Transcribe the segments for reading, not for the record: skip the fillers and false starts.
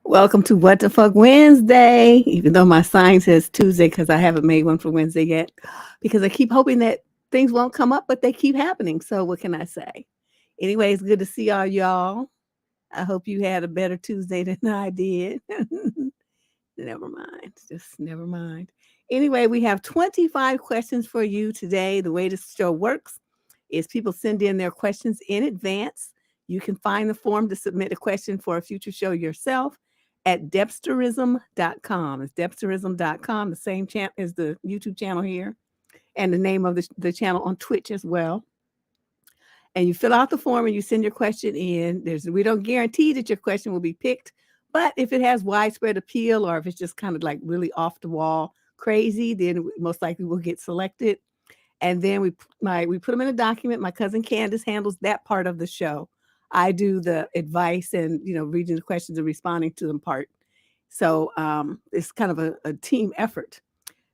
Welcome to What the Fuck Wednesday, even though my sign says Tuesday because I haven't made one for Wednesday yet, because I keep hoping that things won't come up, but they keep happening. So what can I say? Anyway, it's good to see all y'all. I hope you had a better Tuesday than I did. Never mind. Just never mind. Anyway, we have 25 questions for you today. The way this show works is people send in their questions in advance. You can find the form to submit a question for a future show yourself at Debsterism.com. It's Debsterism.com, the same channel as the YouTube channel here, and the name of the channel on Twitch as well. And you fill out the form and you send your question in. We don't guarantee that your question will be picked, but if it has widespread appeal or if it's just kind of like really off the wall crazy, then most likely we'll get selected. And then we put them in a document. My cousin Candace handles that part of the show. I do the advice and, reading the questions and responding to them part. So it's kind of a team effort.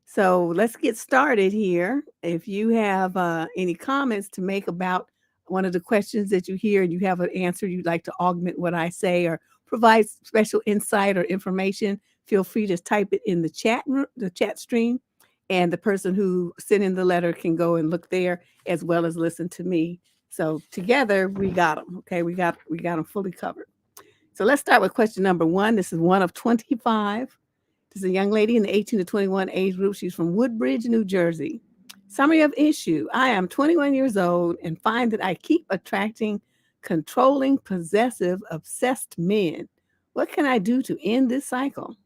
So let's get started here. If you have any comments to make about one of the questions that you hear and you have an answer you'd like to augment what I say or provide special insight or information, feel free to type it in the chat stream. And the person who sent in the letter can go and look there as well as listen to me. So together we got them. Okay, we got them fully covered. So let's start with question number 1. This is one of 25. This is a young lady in the 18 to 21 age group. She's from Woodbridge, New Jersey. Summary of issue. I am 21 years old and find that I keep attracting controlling, possessive, obsessed men. What can I do to end this cycle?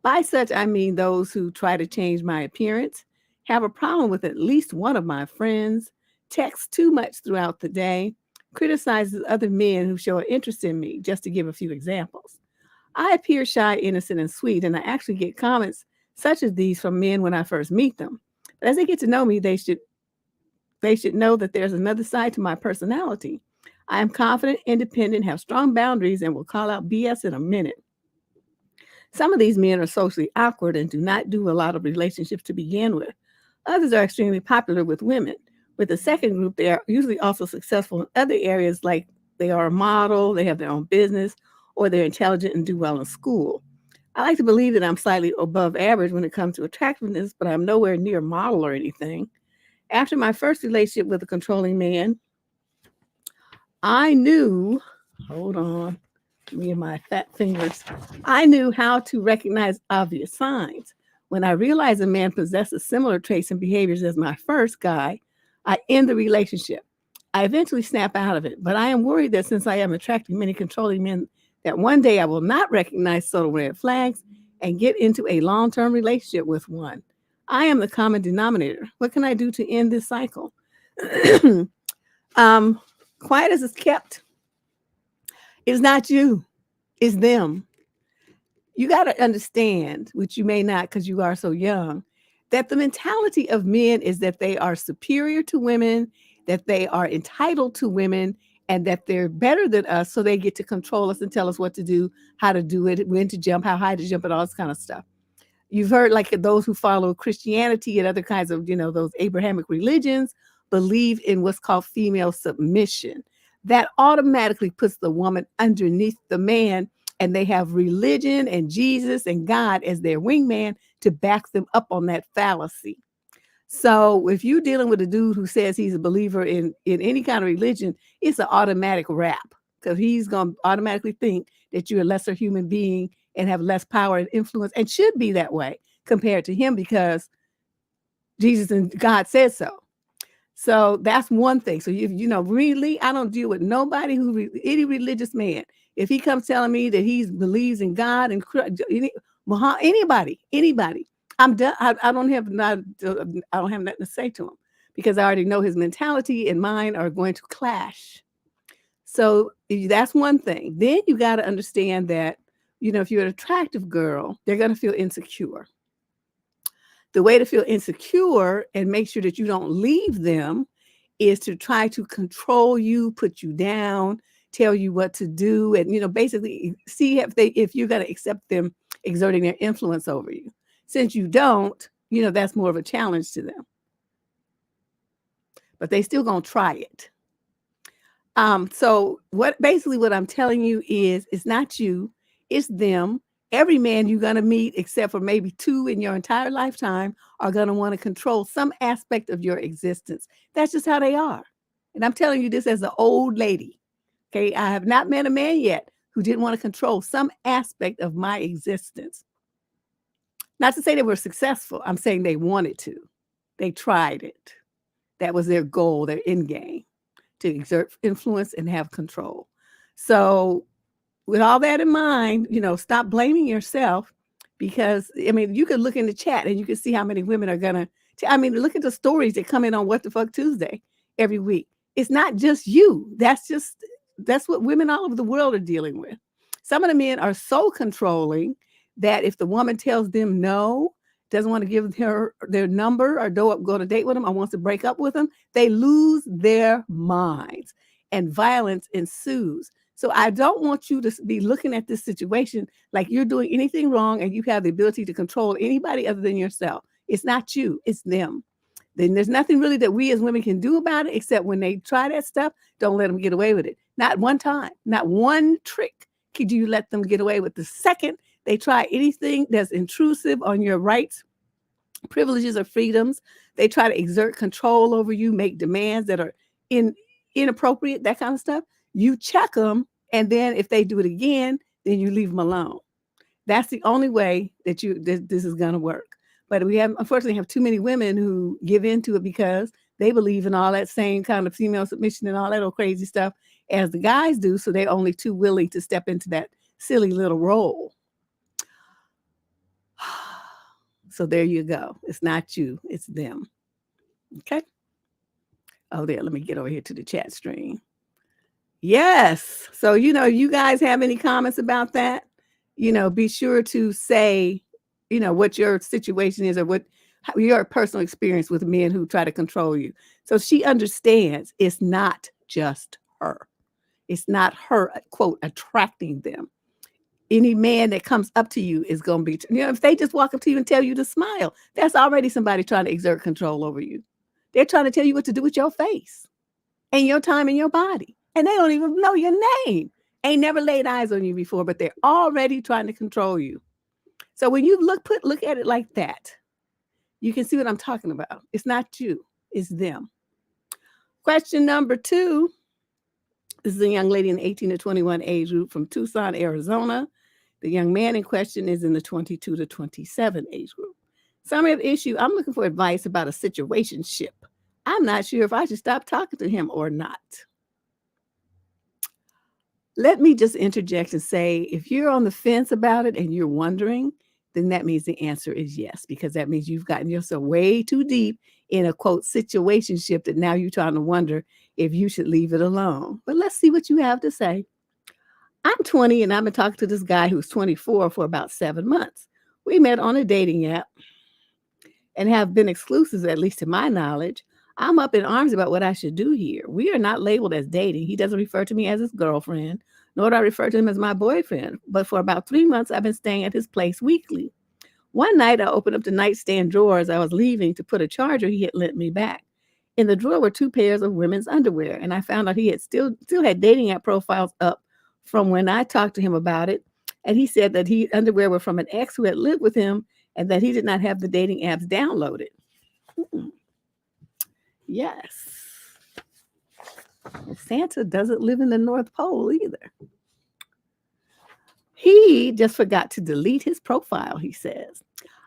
By such, I mean those who try to change my appearance, have a problem with at least one of my friends, text too much throughout the day, criticizes other men who show an interest in me, just to give a few examples. I appear shy, innocent, and sweet, and I actually get comments such as these from men when I first meet them. But as they get to know me, they should know that there's another side to my personality. I am confident, independent, have strong boundaries, and will call out BS in a minute. Some of these men are socially awkward and do not do a lot of relationships to begin with. Others are extremely popular with women. With the second group, they are usually also successful in other areas, like they are a model, they have their own business, or they're intelligent and do well in school. I like to believe that I'm slightly above average when it comes to attractiveness, but I'm nowhere near a model or anything. After my first relationship with a controlling man, I knew, hold on, me and my fat fingers, I knew how to recognize obvious signs. When I realized a man possesses similar traits and behaviors as my first guy, I end the relationship. I eventually snap out of it, but I am worried that since I am attracting many controlling men, that one day I will not recognize subtle red flags and get into a long-term relationship with one. I am the common denominator. What can I do to end this cycle? Quiet as it's kept. It's not you, it's them. You got to understand, which you may not because you are so young, that the mentality of men is that they are superior to women, that they are entitled to women, and that they're better than us, so they get to control us and tell us what to do, how to do it, when to jump, how high to jump, and all this kind of stuff. You've heard like those who follow Christianity and other kinds of, those Abrahamic religions believe in what's called female submission. That automatically puts the woman underneath the man, and they have religion and Jesus and God as their wingman to back them up on that fallacy. So if you're dealing with a dude who says he's a believer in any kind of religion, it's an automatic rap, because he's going to automatically think that you're a lesser human being and have less power and influence, and should be that way compared to him, because Jesus and God said so. So that's one thing. So really, I don't deal with nobody any religious man. If he comes telling me that he believes in God and anybody, I'm done. I don't have nothing to say to him because I already know his mentality and mine are going to clash. So that's one thing. Then you got to understand that, if you're an attractive girl, they're going to feel insecure. The way to feel insecure and make sure that you don't leave them is to try to control you, put you down, tell you what to do, and basically see if you're going to accept them exerting their influence over you. Since you don't, that's more of a challenge to them. But they still gonna try it. So what I'm telling you is it's not you, it's them. Every man you're going to meet, except for maybe 2 in your entire lifetime, are going to want to control some aspect of your existence. That's just how they are. And I'm telling you this as an old lady. Okay. I have not met a man yet who didn't want to control some aspect of my existence. Not to say they were successful. I'm saying they wanted to. They tried it. That was their goal, their end game, to exert influence and have control. So with all that in mind, stop blaming yourself because, you could look in the chat and you can see how many women are going to, look at the stories that come in on What the Fuck Tuesday every week. It's not just you. That's what women all over the world are dealing with. Some of the men are so controlling that if the woman tells them no, doesn't want to give her their number or go on a date with them or wants to break up with them, they lose their minds and violence ensues. So I don't want you to be looking at this situation like you're doing anything wrong and you have the ability to control anybody other than yourself. It's not you, it's them. Then there's nothing really that we as women can do about it, except when they try that stuff, don't let them get away with it. Not one time, not one trick could you let them get away with. The second they try anything that's intrusive on your rights, privileges, or freedoms, they try to exert control over you, make demands that are inappropriate, that kind of stuff. You check them, and then if they do it again, then you leave them alone. That's the only way that this is going to work. But we unfortunately have too many women who give into it because they believe in all that same kind of female submission and all that old crazy stuff as the guys do. So they're only too willing to step into that silly little role. So there you go. It's not you, it's them. Okay. Oh, there. Let me get over here to the chat stream. Yes. So, you guys have any comments about that? Be sure to say, what your situation is or how your personal experience with men who try to control you. So she understands it's not just her. It's not her, quote, attracting them. Any man that comes up to you is going to be, if they just walk up to you and tell you to smile, that's already somebody trying to exert control over you. They're trying to tell you what to do with your face and your time and your body. And they don't even know your name. Ain't never laid eyes on you before, but they're already trying to control you. So when you look at it like that, you can see what I'm talking about. It's not you, it's them. Question number 2. This is a young lady in the 18 to 21 age group from Tucson, Arizona. The young man in question is in the 22 to 27 age group. Summary of the issue: I'm looking for advice about a situationship. I'm not sure if I should stop talking to him or not. Let me just interject and say, if you're on the fence about it and you're wondering, then that means the answer is yes, because that means you've gotten yourself way too deep in a, quote, situationship that now you're trying to wonder if you should leave it alone. But let's see what you have to say. I'm 20 and I've been talking to this guy who's 24 for about 7 months. We met on a dating app and have been exclusive, at least to my knowledge. I'm up in arms about what I should do here. We are not labeled as dating. He doesn't refer to me as his girlfriend, nor do I refer to him as my boyfriend. But for about 3 months, I've been staying at his place weekly. One night, I opened up the nightstand drawer as I was leaving to put a charger he had lent me back. In the drawer were 2 pairs of women's underwear, and I found out he had still had dating app profiles up from when I talked to him about it. And he said that underwear were from an ex who had lived with him and that he did not have the dating apps downloaded. Yes. Santa doesn't live in the North Pole either. He just forgot to delete his profile, he says.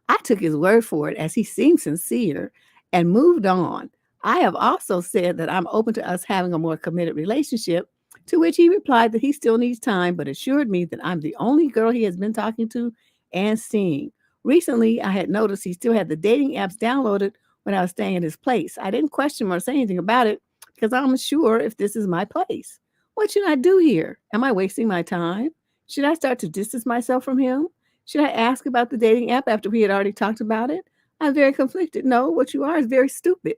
I took his word for it as he seemed sincere and moved on. I have also said that I'm open to us having a more committed relationship, to which he replied that he still needs time, but assured me that I'm the only girl he has been talking to and seeing. Recently, I had noticed he still had the dating apps downloaded when I was staying at his place. I didn't question him or say anything about it because I'm unsure if this is my place. What should I do here? Am I wasting my time? Should I start to distance myself from him? Should I ask about the dating app after we had already talked about it? I'm very conflicted. No, what you are is very stupid.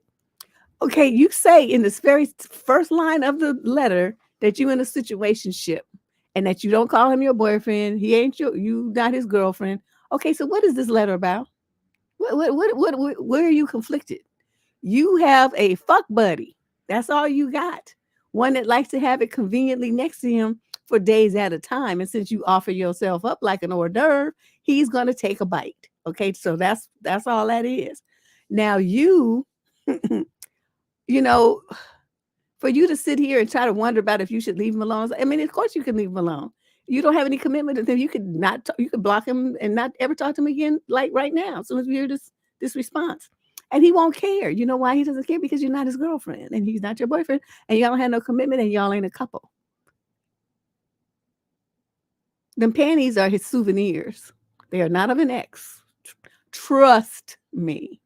Okay, you say in this very first line of the letter that you in a situationship and that you don't call him your boyfriend. He ain't you not his girlfriend. Okay, so what is this letter about? Where are you conflicted? You have a fuck buddy. That's all you got. One that likes to have it conveniently next to him for days at a time. And since you offer yourself up like an hors d'oeuvre, he's going to take a bite. Okay, so that's all that is. Now you, you know, for you to sit here and try to wonder about if you should leave him alone. I mean, of course you can leave him alone. You don't have any commitment to him. You could not. You could block him and not ever talk to him again. Like right now, as soon as we hear this response, and he won't care. You know why he doesn't care? Because you're not his girlfriend and he's not your boyfriend, and y'all don't have no commitment, and y'all ain't a couple. Them panties are his souvenirs. They are not of an ex. Trust me.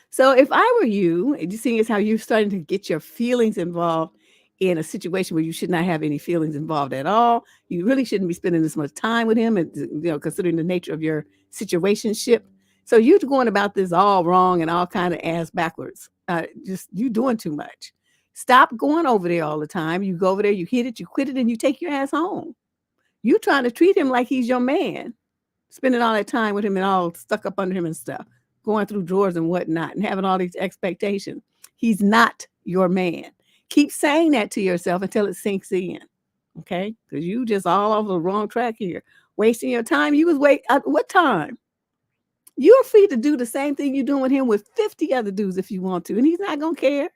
So if I were you, seeing as how you're starting to get your feelings involved in a situation where you should not have any feelings involved at all, you really shouldn't be spending this much time with him, and considering the nature of your situationship. So you're going about this all wrong and all kind of ass backwards. Just you doing too much. Stop going over there all the time. You go over there, you hit it, you quit it, and you take your ass home. You trying to treat him like he's your man, spending all that time with him and all stuck up under him and stuff, going through drawers and whatnot and having all these expectations. He's not your man. Keep saying that to yourself until it sinks in, okay? Because you just all over the wrong track here. Wasting your time. You was what time? You're free to do the same thing you're doing with him with 50 other dudes if you want to, and he's not going to care.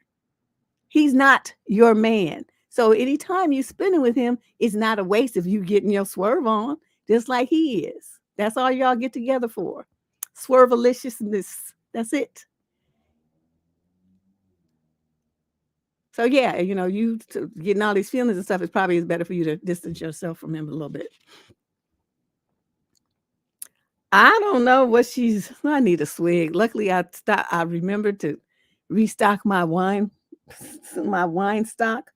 He's not your man. So anytime you spending with him, it's not a waste if you getting your swerve on, just like he is. That's all y'all get together for. Swerveliciousness. That's it. So yeah, you getting all these feelings and stuff, it probably is better for you to distance yourself from him a little bit. I don't know what I need a swig. Luckily I remembered to restock my wine stock.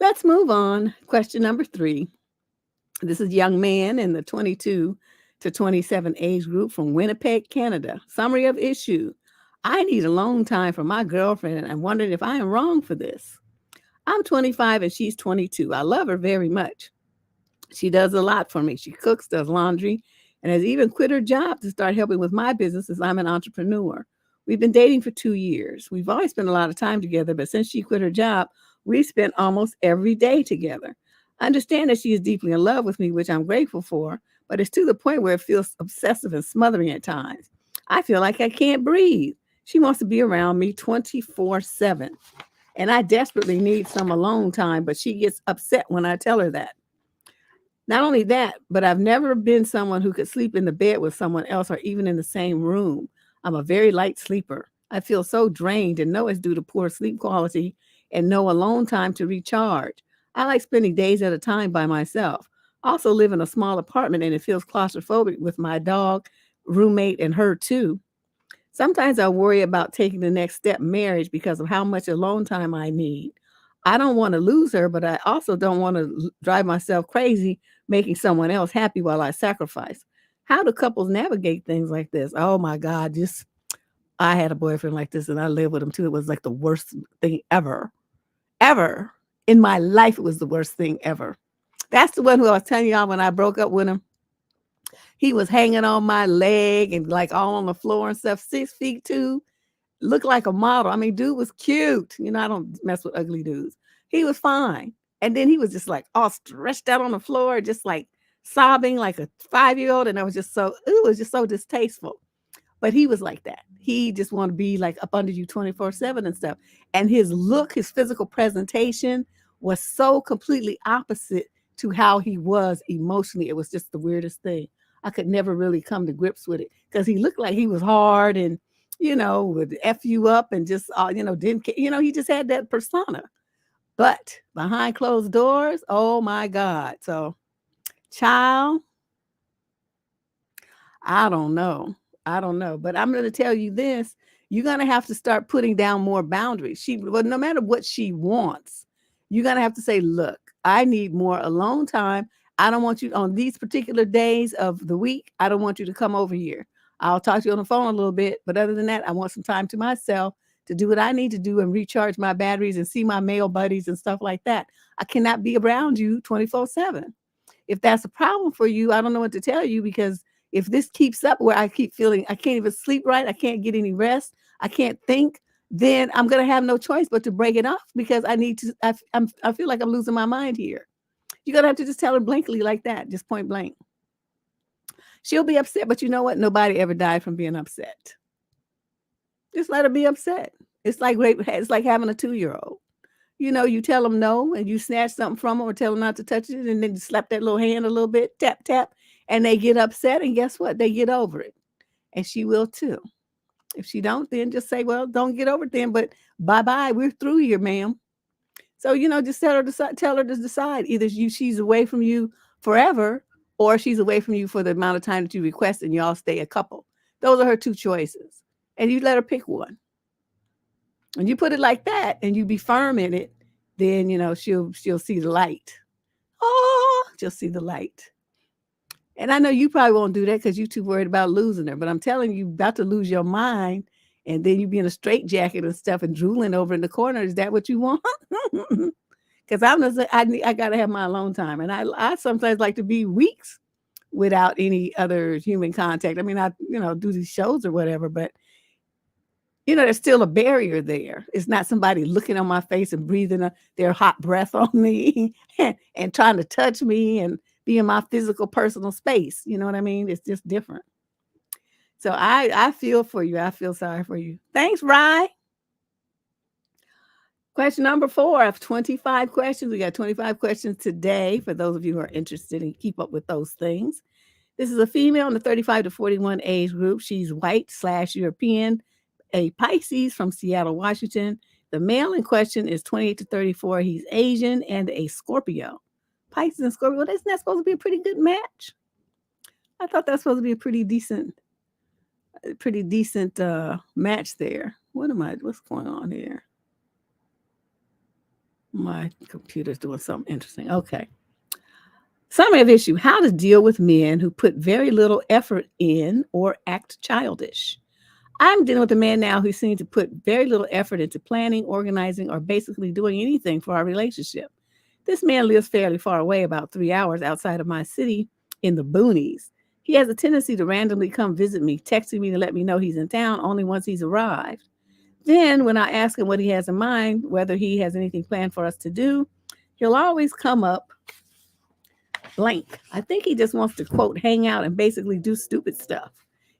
Let's move on. Question number 3. This is a young man in the 22 to 27 age group from Winnipeg, Canada. Summary of issue. I need alone time from my girlfriend, and I'm wondering if I am wrong for this. I'm 25 and she's 22. I love her very much. She does a lot for me. She cooks, does laundry, and has even quit her job to start helping with my business as I'm an entrepreneur. We've been dating for 2 years. We've always spent a lot of time together, but since she quit her job, we spent almost every day together. I understand that she is deeply in love with me, which I'm grateful for, but it's to the point where it feels obsessive and smothering at times. I feel like I can't breathe. She wants to be around me 24/7, and I desperately need some alone time, but she gets upset when I tell her that. Not only that, but I've never been someone who could sleep in the bed with someone else or even in the same room. I'm a very light sleeper. I feel so drained and know it's due to poor sleep quality and no alone time to recharge. I like spending days at a time by myself. I also live in a small apartment and it feels claustrophobic with my dog, roommate, and her too. Sometimes I worry about taking the next step, marriage, because of how much alone time I need. I don't want to lose her, but I also don't want to drive myself crazy making someone else happy while I sacrifice. How do couples navigate things like this? Oh my God, I had a boyfriend like this and I lived with him too. It was like the worst thing ever. Ever. In my life, it was the worst thing ever. That's the one who I was telling y'all when I broke up with him. He was hanging on my leg and like all on the floor and stuff, 6'2", looked like a model. I mean, dude was cute. I don't mess with ugly dudes. He was fine. And then he was just like all stretched out on the floor, just like sobbing like a 5-year-old. And it was just so distasteful. But he was like that. He just wanted to be like up under you 24/7 and stuff. And his look, his physical presentation was so completely opposite to how he was emotionally. It was just the weirdest thing. I could never really come to grips with it because he looked like he was hard and, would F you up and just, didn't, he just had that persona. But behind closed doors, oh my God. So, child, I don't know. I don't know. But I'm going to tell you this. You're going to have to start putting down more boundaries. Well, no matter what she wants, you're going to have to say, look, I need more alone time. I don't want you on these particular days of the week. I don't want you to come over here. I'll talk to you on the phone a little bit. But other than that, I want some time to myself to do what I need to do and recharge my batteries and see my male buddies and stuff like that. I cannot be around you 24/7. If that's a problem for you, I don't know what to tell you, because if this keeps up where I keep feeling I can't even sleep right, I can't get any rest, I can't think, then I'm going to have no choice but to break it off, because I need to, I feel like I'm losing my mind here. You're going to have to just tell her blankly like that, just point blank. She'll be upset, but you know what? Nobody ever died from being upset. Just let her be upset. It's like having a 2-year-old. You tell them no and you snatch something from them or tell them not to touch it, and then you slap that little hand a little bit, tap, tap, and they get upset, and guess what? They get over it. And she will too. If she don't, then just say, well, don't get over it then, but bye-bye. We're through here, ma'am. So, just tell her to decide. Either she's away from you forever, or she's away from you for the amount of time that you request, and y'all stay a couple. Those are her two choices. And you let her pick one. And you put it like that and you be firm in it, then, she'll see the light. Oh, she'll see the light. And I know you probably won't do that because you're too worried about losing her. But I'm telling you, about to lose your mind, and then you be in a straitjacket and stuff and drooling over in the corner. Is that what you want? Because I got to have my alone time. And I sometimes like to be weeks without any other human contact. I mean, I do these shows or whatever, but there's still a barrier there. It's not somebody looking on my face and breathing their hot breath on me and trying to touch me and be in my physical personal space. You know what I mean? It's just different. So I feel for you. I feel sorry for you. Thanks, Rye. Question number 4 of 25 questions. We got 25 questions today for those of you who are interested and keep up with those things. This is a female in the 35 to 41 age group. She's white/European, a Pisces from Seattle, Washington. The male in question is 28 to 34. He's Asian and a Scorpio. Pisces and Scorpio, well, isn't that supposed to be a pretty good match? I thought that's supposed to be a pretty decent match there. What's going on here? My computer's doing something interesting. Okay. Summary of issue: how to deal with men who put very little effort in or act childish. I'm dealing with a man now who seems to put very little effort into planning, organizing, or basically doing anything for our relationship. This man lives fairly far away, about 3 hours outside of my city in the boonies. He has a tendency to randomly come visit me, texting me to let me know he's in town only once he's arrived. Then when I ask him what he has in mind, whether he has anything planned for us to do, he'll always come up blank. I think he just wants to, quote, hang out and basically do stupid stuff.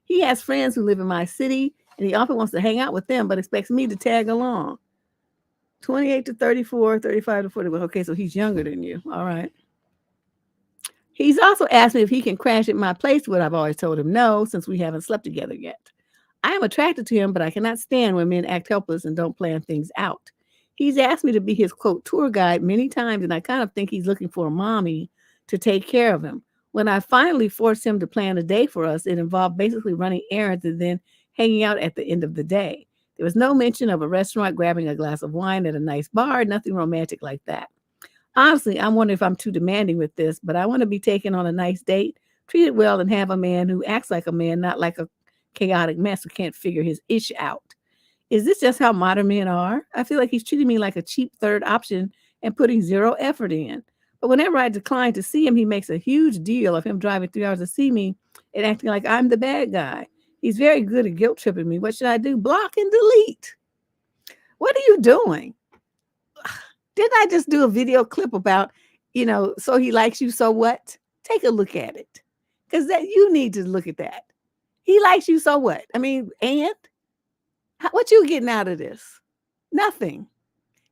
He has friends who live in my city, and he often wants to hang out with them, but expects me to tag along. 28 to 34, 35 to 41. Okay, so he's younger than you. All right. He's also asked me if he can crash at my place, but I've always told him no, since we haven't slept together yet. I am attracted to him, but I cannot stand when men act helpless and don't plan things out. He's asked me to be his, quote, tour guide many times, and I kind of think he's looking for a mommy to take care of him. When I finally forced him to plan a day for us, it involved basically running errands and then hanging out at the end of the day. There was no mention of a restaurant, grabbing a glass of wine at a nice bar, nothing romantic like that. Honestly, I'm wondering if I'm too demanding with this, but I want to be taken on a nice date, treated well, and have a man who acts like a man, not like a chaotic mess who can't figure his ish out. Is this just how modern men are? I feel like he's treating me like a cheap third option and putting zero effort in. But whenever I decline to see him, he makes a huge deal of him driving 3 hours to see me and acting like I'm the bad guy. He's very good at guilt tripping me. What should I do? Block and delete. What are you doing? Didn't I just do a video clip about, so he likes you, so what? Take a look at it. Because you need to look at that. He likes you, so what? I mean, and what you getting out of this? Nothing.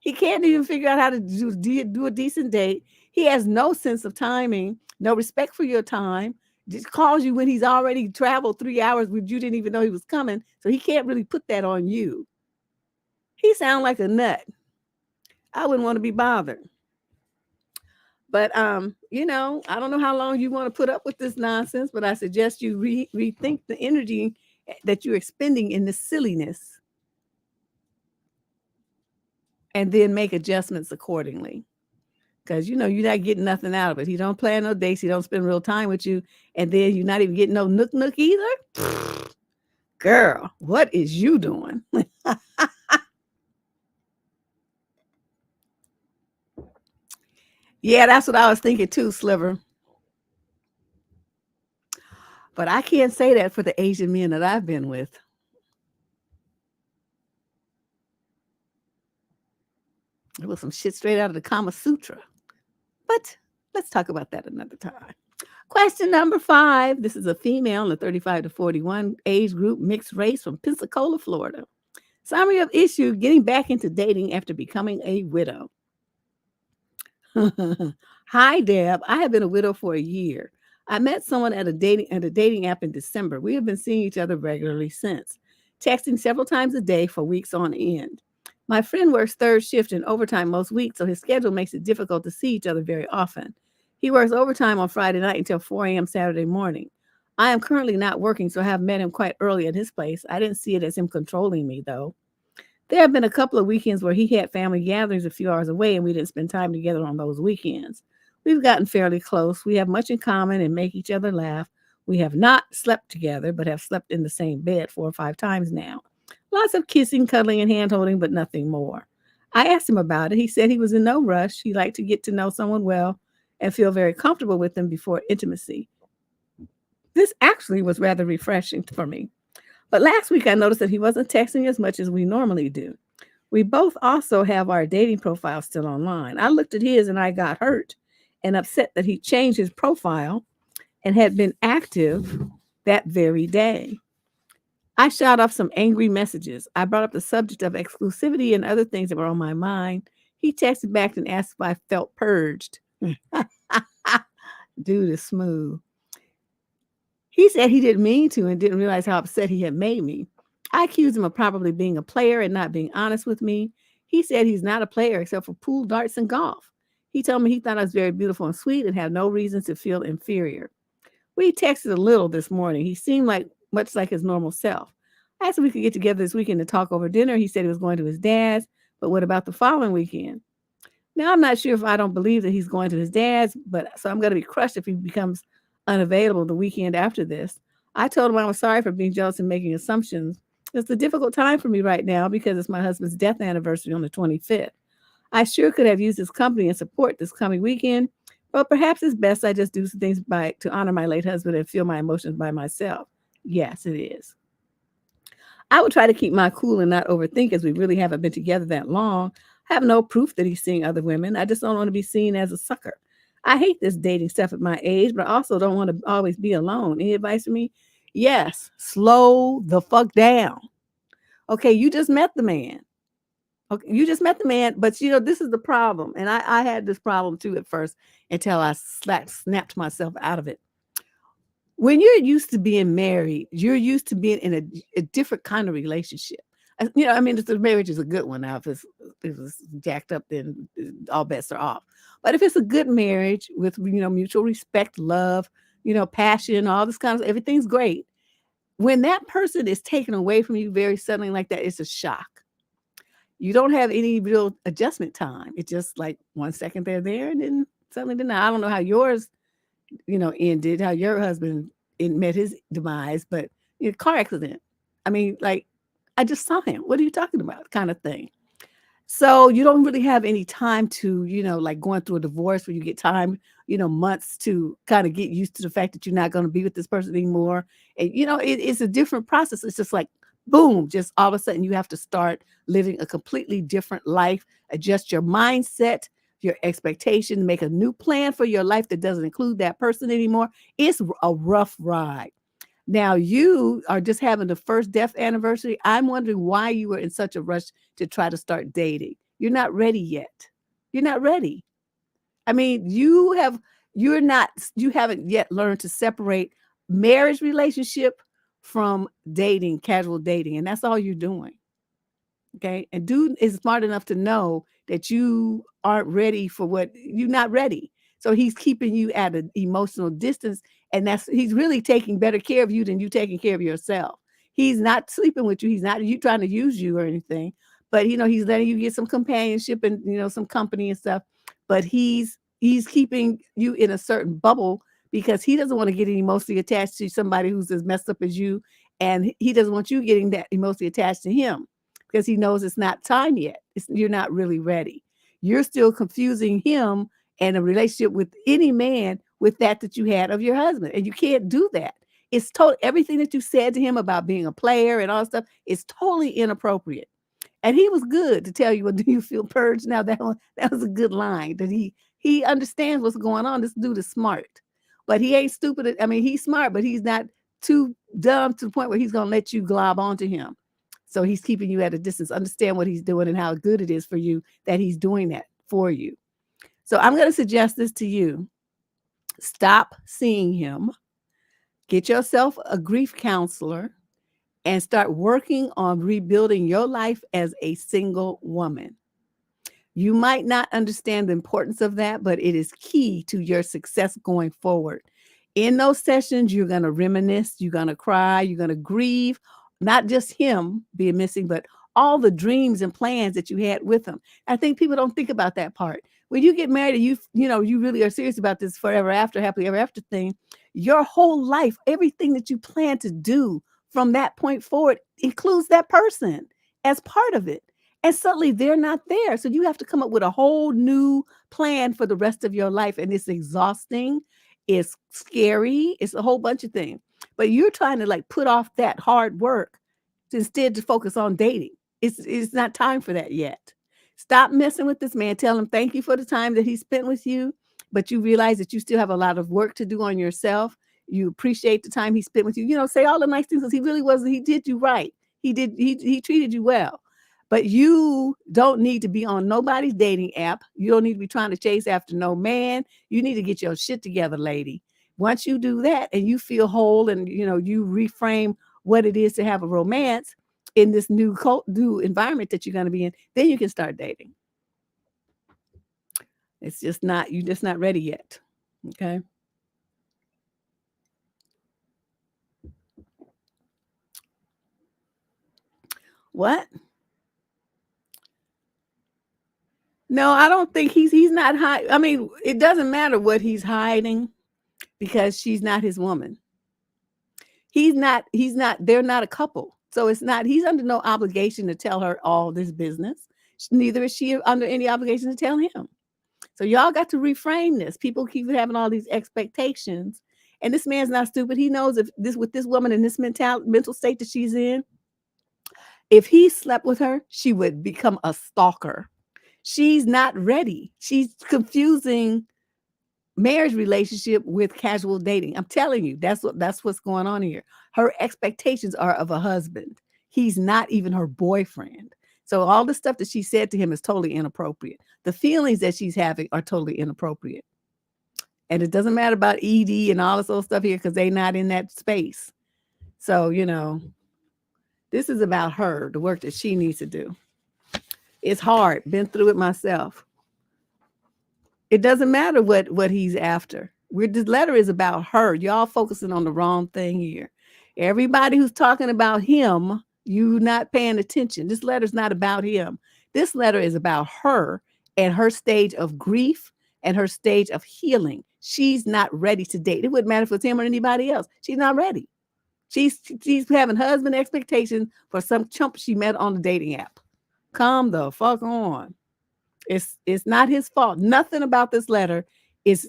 He can't even figure out how to do a decent date. He has no sense of timing, no respect for your time. Just calls you when he's already traveled 3 hours, when you didn't even know he was coming. So he can't really put that on you. He sounds like a nut. I wouldn't want to be bothered. But I don't know how long you want to put up with this nonsense, but I suggest you rethink the energy that you're expending in this silliness, and then make adjustments accordingly. Because you're not getting nothing out of it. He don't plan no dates. He don't spend real time with you, and then you're not even getting no nook either. Girl, what is you doing? Yeah, that's what I was thinking too, Sliver. But I can't say that for the Asian men that I've been with. It was some shit straight out of the Kama Sutra. But let's talk about that another time. Question number 5. This is a female in the 35 to 41 age group, mixed race from Pensacola, Florida. Summary of issue: getting back into dating after becoming a widow. Hi, Deb. I have been a widow for a year. I met someone at a dating app in December. We have been seeing each other regularly since, texting several times a day for weeks on end. My friend works third shift and overtime most weeks, so his schedule makes it difficult to see each other very often. He works overtime on Friday night until 4 a.m. Saturday morning. I am currently not working, so I have met him quite early at his place. I didn't see it as him controlling me, though. There have been a couple of weekends where he had family gatherings a few hours away, and we didn't spend time together on those weekends. We've gotten fairly close. We have much in common and make each other laugh. We have not slept together, but have slept in the same bed 4 or 5 times now. Lots of kissing, cuddling, and hand-holding, but nothing more. I asked him about it. He said he was in no rush. He liked to get to know someone well and feel very comfortable with them before intimacy. This actually was rather refreshing for me. But last week I noticed that he wasn't texting as much as we normally do. We both also have our dating profile still online. I looked at his and I got hurt and upset that he changed his profile and had been active that very day. I shot off some angry messages. I brought up the subject of exclusivity and other things that were on my mind. He texted back and asked if I felt purged. Dude is smooth. He said he didn't mean to and didn't realize how upset he had made me. I accused him of probably being a player and not being honest with me. He said he's not a player except for pool, darts, and golf. He told me he thought I was very beautiful and sweet and had no reason to feel inferior. We texted a little this morning. He seemed much like his normal self. I asked if we could get together this weekend to talk over dinner. He said he was going to his dad's, but what about the following weekend? Now, I'm not sure if I don't believe that he's going to his dad's, so I'm going to be crushed if he becomes unavailable the weekend after this. I told him I was sorry for being jealous and making assumptions. It's a difficult time for me right now because it's my husband's death anniversary on the 25th. I sure could have used his company and support this coming weekend, but perhaps it's best I just do some things to honor my late husband and feel my emotions by myself. Yes, it is. I would try to keep my cool and not overthink, as we really haven't been together that long. I have no proof that he's seeing other women. I just don't want to be seen as a sucker. I hate this dating stuff at my age, but I also don't want to always be alone. Any advice for me? Yes, slow the fuck down. Okay, you just met the man. Okay, you just met the man, but this is the problem. And I had this problem too at first until I snapped myself out of it. When you're used to being married, you're used to being in a different kind of relationship. The marriage is a good one. Now, if it's jacked up, then all bets are off. But if it's a good marriage with, mutual respect, love, passion, all this kind of, everything's great. When that person is taken away from you very suddenly like that, it's a shock. You don't have any real adjustment time. It's just like 1 second they're there and then suddenly they're not. I don't know how yours, ended, how your husband met his demise, but car accident. I just saw him. What are you talking about? Kind of thing. So you don't really have any time to, like going through a divorce where you get time, months to kind of get used to the fact that you're not going to be with this person anymore. And, it's a different process. It's just like, boom, just all of a sudden you have to start living a completely different life, adjust your mindset, your expectation, make a new plan for your life that doesn't include that person anymore. It's a rough ride. Now you are just having the first death anniversary. I'm wondering why you were in such a rush to try to start dating. You're not ready yet. You're not ready. I mean, you haven't yet learned to separate marriage relationship from dating, casual dating, and that's all you're doing. Okay. And dude is smart enough to know that you aren't ready for what you're not ready. So he's keeping you at an emotional distance. And he's really taking better care of you than you taking care of yourself. He's not sleeping with you. He's not you trying to use you or anything. But he's letting you get some companionship and some company and stuff. But he's keeping you in a certain bubble because he doesn't want to get emotionally attached to somebody who's as messed up as you. And he doesn't want you getting that emotionally attached to him because he knows it's not time yet. You're not really ready. You're still confusing him and a relationship with any man with that you had of your husband. And you can't do that. It's everything that you said to him about being a player and all stuff is totally inappropriate. And he was good to tell you, well, do you feel purged now? That was a good line that he understands what's going on. This dude is smart, but he ain't stupid. I mean, he's smart, but he's not too dumb to the point where he's going to let you glob onto him. So he's keeping you at a distance. Understand what he's doing and how good it is for you that he's doing that for you. So I'm going to suggest this to you. Stop seeing him. Get yourself a grief counselor and start working on rebuilding your life as a single woman. You might not understand the importance of that, but it is key to your success going forward. In those sessions, you're going to reminisce, you're going to cry, you're going to grieve, not just him being missing, but all the dreams and plans that you had with him. I think people don't think about that part. When you get married and you really are serious about this forever after, happily ever after thing, your whole life, everything that you plan to do from that point forward includes that person as part of it. And suddenly they're not there. So you have to come up with a whole new plan for the rest of your life. And it's exhausting. It's scary. It's a whole bunch of things. But you're trying to put off that hard work instead to focus on dating. It's not time for that yet. Stop messing with this man. Tell him thank you for the time that he spent with you. But you realize that you still have a lot of work to do on yourself. You appreciate the time he spent with you. Say all the nice things because he did you right. He treated you well. But you don't need to be on nobody's dating app. You don't need to be trying to chase after no man. You need to get your shit together, lady. Once you do that and you feel whole and, you reframe what it is to have a romance in this new environment that you're going to be in, then you can start dating. You're just not ready yet. Okay. What? No, I don't think he's not hiding. I mean, it doesn't matter what he's hiding because she's not his woman. He's not, they're not a couple. So he's under no obligation to tell her all this business. Neither is she under any obligation to tell him. So y'all got to reframe this. People keep having all these expectations. And this man's not stupid. He knows with this woman in this mental state that she's in, if he slept with her, she would become a stalker. She's not ready. She's confusing marriage relationship with casual dating. I'm telling you, that's what's going on here. Her expectations are of a husband. He's not even her boyfriend. So all the stuff that she said to him is totally inappropriate. The feelings that she's having are totally inappropriate. And it doesn't matter about ED and all this old stuff here because they're not in that space. So, this is about her, the work that she needs to do. It's hard. Been through it myself. It doesn't matter what he's after. This letter is about her. Y'all focusing on the wrong thing here. Everybody who's talking about him, you not paying attention. This letter's not about him. This letter is about her and her stage of grief and her stage of healing. She's not ready to date. It wouldn't matter if it's him or anybody else. She's not ready. She's having husband expectations for some chump she met on the dating app. Come the fuck on. It's not his fault. Nothing about this letter is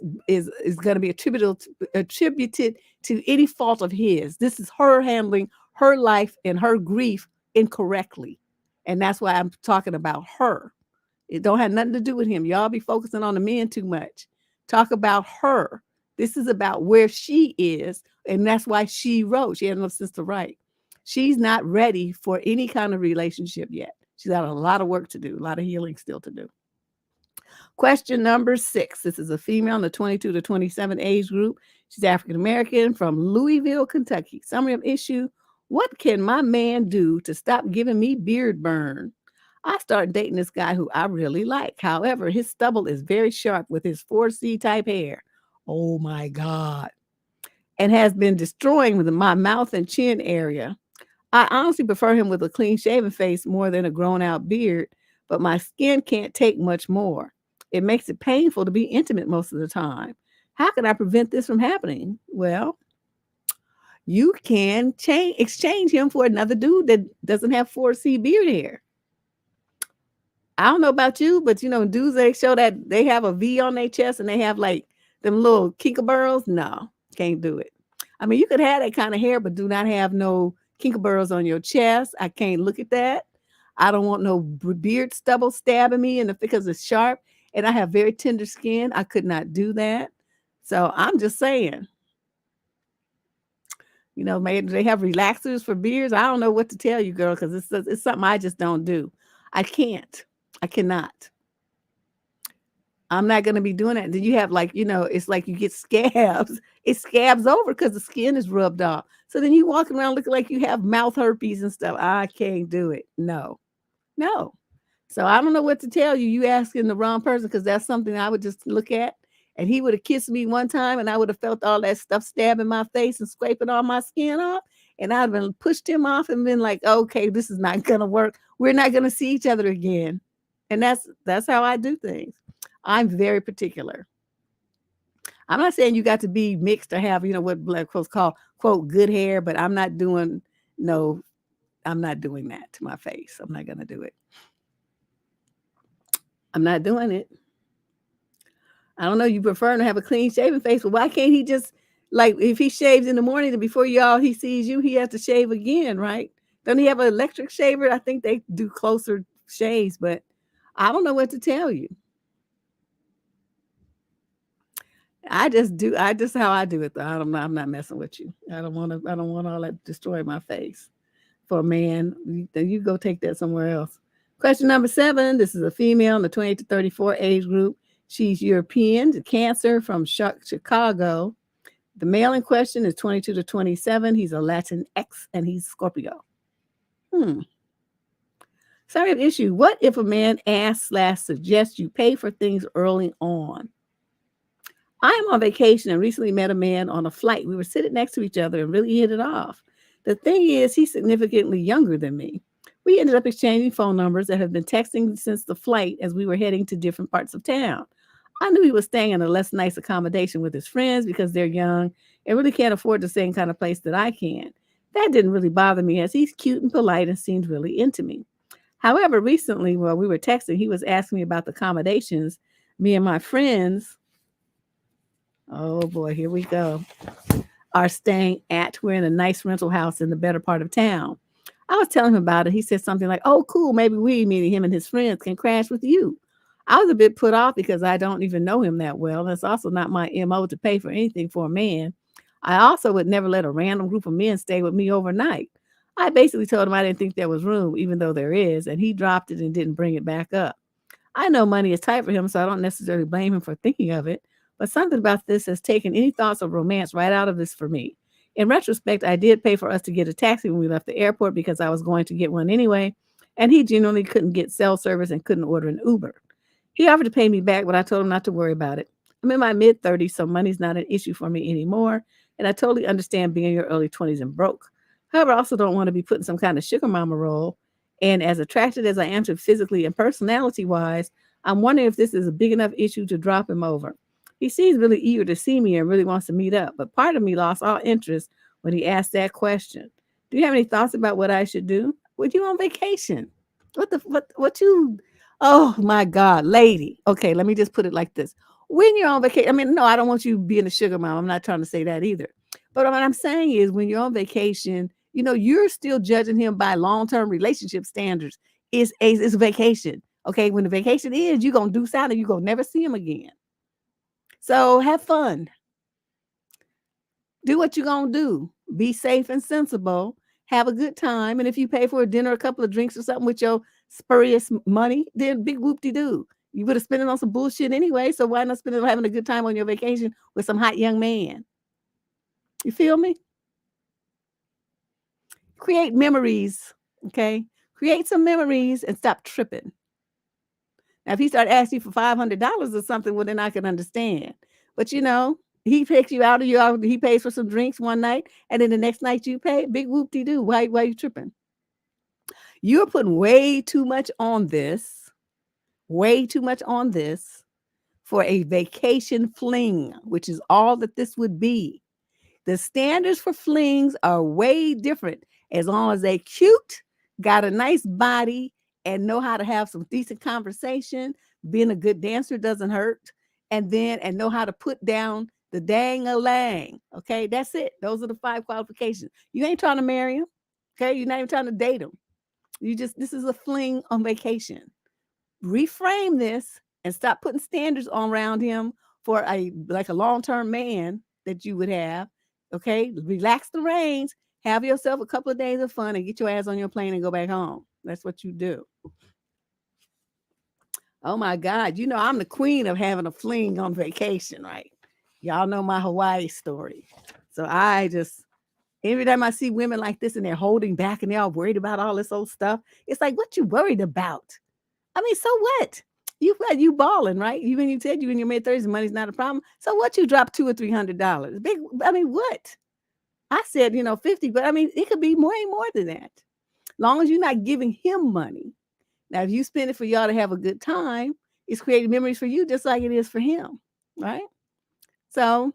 going to be attributed to any fault of his. This is her handling her life and her grief incorrectly. And that's why I'm talking about her. It don't have nothing to do with him. Y'all be focusing on the men too much. Talk about her. This is about where she is. And that's why she wrote. She had enough sense to write. She's not ready for any kind of relationship yet. She's got a lot of work to do, a lot of healing still to do. Question number 6. This is a female in the 22 to 27 age group. She's African American from Louisville, Kentucky. Summary of issue: what can my man do to stop giving me beard burn? I started dating this guy who I really like. However, his stubble is very sharp with his 4C type hair. Oh my God. And has been destroying my mouth and chin area. I honestly prefer him with a clean shaven face more than a grown out beard, but my skin can't take much more. It makes it painful to be intimate most of the time. How can I prevent this from happening? Well, you can exchange him for another dude that doesn't have 4C beard hair. I don't know about you, but dudes, they show that they have a V on their chest and they have like them little kinkaburls. No, can't do it. I mean, you could have that kind of hair, but do not have no kinkaburls on your chest. I can't look at that. I don't want no beard stubble stabbing me because it's sharp and I have very tender skin. I could not do that. So I'm just saying, maybe they have relaxers for beards. I don't know what to tell you, girl, because it's something I just don't do. I can't. I cannot. I'm not going to be doing that. Then you have it's like you get scabs. It scabs over because the skin is rubbed off. So then you walking around looking like you have mouth herpes and stuff. I can't do it. No. So I don't know what to tell you. You asking the wrong person, because that's something I would just look at. And he would have kissed me one time and I would have felt all that stuff stabbing my face and scraping all my skin off. And I'd have been pushed him off and been like, okay, this is not going to work. We're not going to see each other again. And that's how I do things. I'm very particular. I'm not saying you got to be mixed or have, what black folks call, quote, good hair, but I'm not doing that to my face. I'm not going to do it. I'm not doing it. I don't know. You prefer to have a clean shaven face, but why can't he just, like, if he shaves in the morning, then before he sees you, he has to shave again, right? Don't he have an electric shaver? I think they do closer shaves, but I don't know what to tell you. I just how I do it though. I'm not messing with you. I don't want all that to destroy my face for a man. You go take that somewhere else. Question number 7. This is a female in the 28 to 34 age group. She's European, Cancer, from Chicago. The male in question is 22 to 27. He's a Latin X and he's Scorpio. Sorry of issue. What if a man asks/suggests you pay for things early on? I am on vacation and recently met a man on a flight. We were sitting next to each other and really hit it off. The thing is, he's significantly younger than me. We ended up exchanging phone numbers and have been texting since the flight as we were heading to different parts of town. I knew he was staying in a less nice accommodation with his friends because they're young and really can't afford the same kind of place that I can. That didn't really bother me as he's cute and polite and seemed really into me. However, recently while we were texting, he was asking me about the accommodations me and my friends, oh boy, here we go, are staying at. We're in a nice rental house in the better part of town. I was telling him about it. He said something like, oh, cool, maybe we, meaning him and his friends, can crash with you. I was a bit put off because I don't even know him that well. And it's also not my MO to pay for anything for a man. I also would never let a random group of men stay with me overnight. I basically told him I didn't think there was room, even though there is, and he dropped it and didn't bring it back up. I know money is tight for him, so I don't necessarily blame him for thinking of it, but something about this has taken any thoughts of romance right out of this for me. In retrospect, I did pay for us to get a taxi when we left the airport because I was going to get one anyway, and he genuinely couldn't get cell service and couldn't order an Uber. He offered to pay me back, but I told him not to worry about it. I'm in my mid-30s, so money's not an issue for me anymore, and I totally understand being in your early 20s and broke. However, I also don't want to be put in some kind of sugar mama role, and as attracted as I am to physically and personality-wise, I'm wondering if this is a big enough issue to drop him over. He seems really eager to see me and really wants to meet up, but part of me lost all interest when he asked that question. Do you have any thoughts about what I should do? With you on vacation? What you, oh my God, lady. Okay, let me just put it like this. When you're on vacation, I mean, no, I don't want you being a sugar mom. I'm not trying to say that either. But what I'm saying is when you're on vacation, you're still judging him by long-term relationship standards. It's a vacation. Okay, when the vacation is, you're going to do something, you're going to never see him again. So have fun. Do what you're going to do. Be safe and sensible. Have a good time. And if you pay for a dinner, a couple of drinks or something with your spurious money, then big whoop-de-doo. You would have spent it on some bullshit anyway, so why not spend it on having a good time on your vacation with some hot young man? You feel me? Create memories, okay? Create some memories and stop tripping. Now, if he started asking you for $500 or something, well, then I can understand. But he takes you out, he pays for some drinks one night, and then the next night you pay. Big whoop-de-doo. Why you tripping? You're putting way too much on this, for a vacation fling, which is all that this would be. The standards for flings are way different as long as they cute, got a nice body, and know how to have some decent conversation. Being a good dancer doesn't hurt. And know how to put down the dang-a-lang. Okay, that's it. Those are the 5 qualifications. You ain't trying to marry him. Okay, you're not even trying to date him. This is a fling on vacation. Reframe this and stop putting standards on around him for a long-term man that you would have. Okay, relax the reins, have yourself a couple of days of fun, and get your ass on your plane and go back home. That's what you do. Oh my God, I'm the queen of having a fling on vacation, right? Y'all know my Hawaii story. So every time I see women like this and they're holding back and they're all worried about all this old stuff, it's like, what you worried about? I mean, so what? You balling, right? You said you in your mid-30s, money's not a problem. So what, you drop $200 or $300? What? I said, 50, but it could be way more than that. Long as you're not giving him money. Now, if you spend it for y'all to have a good time, it's creating memories for you just like it is for him, right? So,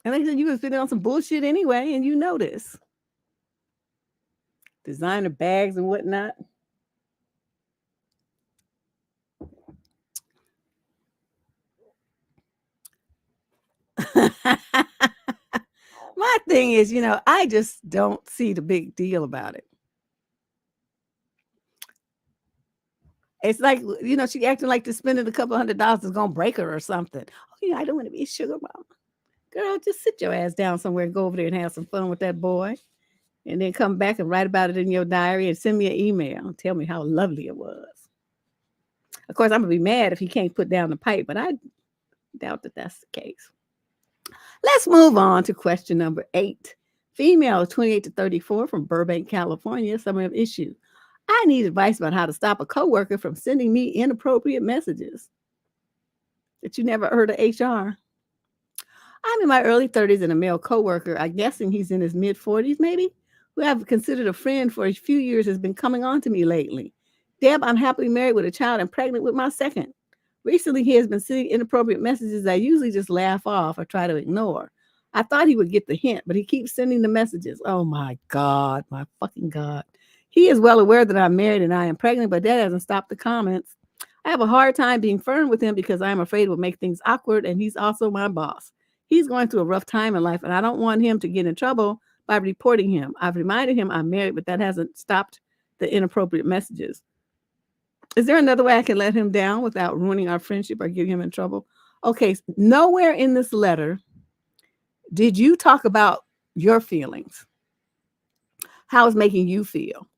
and like I said, you can spend it on some bullshit anyway, and you know this. Designer bags and whatnot. My thing is, I just don't see the big deal about it. It's like, she acting like to spending a couple $100 is going to break her or something. Oh, I don't want to be a sugar mama. Girl, just sit your ass down somewhere and go over there and have some fun with that boy. And then come back and write about it in your diary and send me an email and tell me how lovely it was. Of course, I'm going to be mad if he can't put down the pipe, but I doubt that that's the case. Let's move on to question number 8. Female 28 to 34 from Burbank, California. Summary of issue. I need advice about how to stop a coworker from sending me inappropriate messages. That you never heard of HR? I'm in my early 30s and a male coworker, I'm guessing he's in his mid 40s maybe, who I've considered a friend for a few years, has been coming on to me lately. Deb, I'm happily married with a child and pregnant with my second. Recently, he has been sending inappropriate messages I usually just laugh off or try to ignore. I thought he would get the hint, but he keeps sending the messages. Oh my God, my fucking God. He is well aware that I'm married and I am pregnant, but that hasn't stopped the comments. I have a hard time being firm with him because I'm afraid it will make things awkward, and he's also my boss. He's going through a rough time in life, and I don't want him to get in trouble by reporting him. I've reminded him I'm married, but that hasn't stopped the inappropriate messages. Is there another way I can let him down without ruining our friendship or getting him in trouble? Okay, nowhere in this letter did you talk about your feelings, how it's making you feel,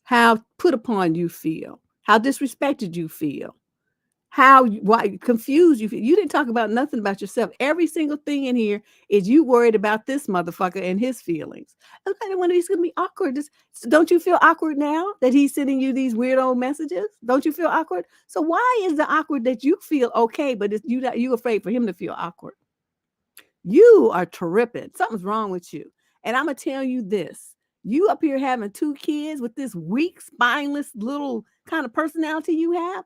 how put upon you feel, how disrespected you feel, why confused you feel. You didn't talk about nothing about yourself. Every single thing in here is you worried about this motherfucker and his feelings. I don't wonder he's going to be awkward. Don't you feel awkward now that he's sending you these weirdo messages? Don't you feel awkward? So why is the awkward that you feel okay, but you afraid for him to feel awkward? You are tripping. Something's wrong with you. And I'm going to tell you this. You up here having 2 kids with this weak, spineless little kind of personality you have,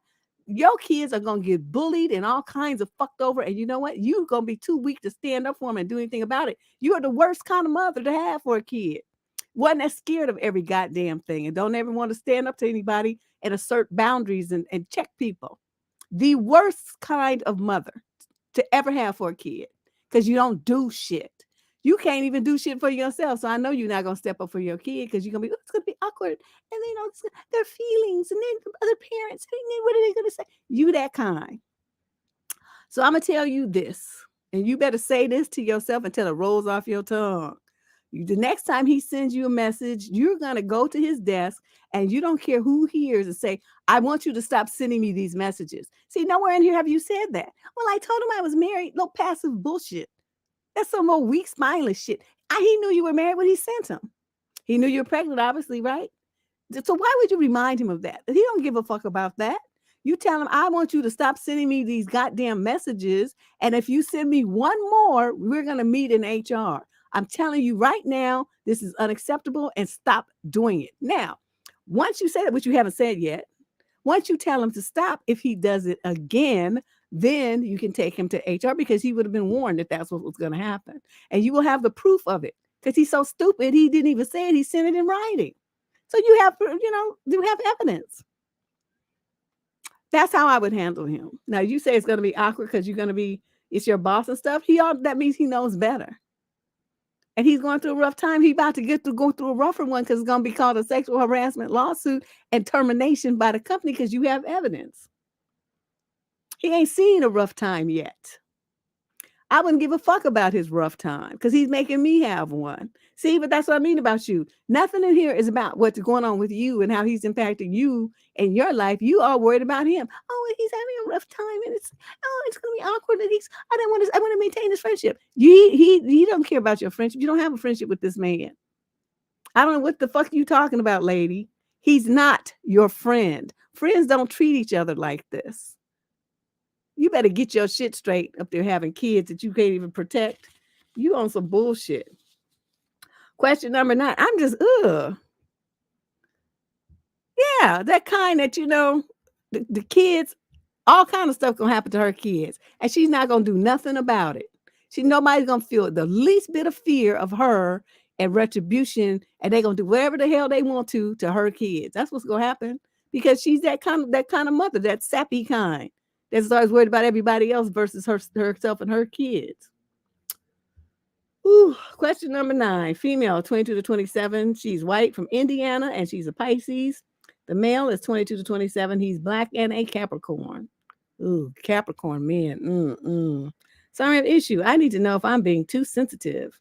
your kids are going to get bullied and all kinds of fucked over. And you know what? You're going to be too weak to stand up for them and do anything about it. You are the worst kind of mother to have for a kid. Wasn't that scared of every goddamn thing and don't ever want to stand up to anybody and assert boundaries and check people. The worst kind of mother to ever have for a kid because you don't do shit. You can't even do shit for yourself. So I know you're not going to step up for your kid because you're going to be, it's going to be awkward. And their feelings and then other parents, what are they going to say? You that kind. So I'm going to tell you this, and you better say this to yourself until it rolls off your tongue. The next time he sends you a message, you're going to go to his desk and you don't care who hears and say, I want you to stop sending me these messages. See, nowhere in here have you said that. Well, I told him I was married. No passive bullshit. That's some old weak, spineless shit. He knew you were married when he sent him. He knew you were pregnant, obviously, right? So why would you remind him of that? He don't give a fuck about that. You tell him, I want you to stop sending me these goddamn messages. And if you send me one more, we're going to meet in HR. I'm telling you right now, this is unacceptable and stop doing it. Now, once you say that, which you haven't said yet, once you tell him to stop, if he does it again, then you can take him to HR because he would have been warned that that's what was going to happen. And you will have the proof of it because he's so stupid. He didn't even say it. He sent it in writing. So you have evidence. That's how I would handle him. Now you say it's going to be awkward because it's your boss and stuff. That means he knows better. And he's going through a rough time. He's about to go through a rougher one because it's going to be called a sexual harassment lawsuit and termination by the company because you have evidence. He ain't seen a rough time yet. I wouldn't give a fuck about his rough time because he's making me have one. See, but that's what I mean about you. Nothing in here is about what's going on with you and how he's impacting you in your life. You are worried about him. Oh, he's having a rough time and it's going to be awkward. And I want to maintain this friendship. He don't care about your friendship. You don't have a friendship with this man. I don't know what the fuck you talking about, lady. He's not your friend. Friends don't treat each other like this. You better get your shit straight up there having kids that you can't even protect. You on some bullshit. Question number 9. I'm just, yeah, that kind that, the kids, all kind of stuff gonna happen to her kids. And she's not gonna do nothing about it. Nobody's gonna feel the least bit of fear of her and retribution. And they're gonna do whatever the hell they want to her kids. That's what's gonna happen because she's that kind of mother, that sappy kind. That's always worried about everybody else versus herself and her kids. Ooh, question number 9. Female, 22 to 27. She's white from Indiana and she's a Pisces. The male is 22 to 27. He's black and a Capricorn. Ooh, Capricorn men. So I have an issue. I need to know if I'm being too sensitive.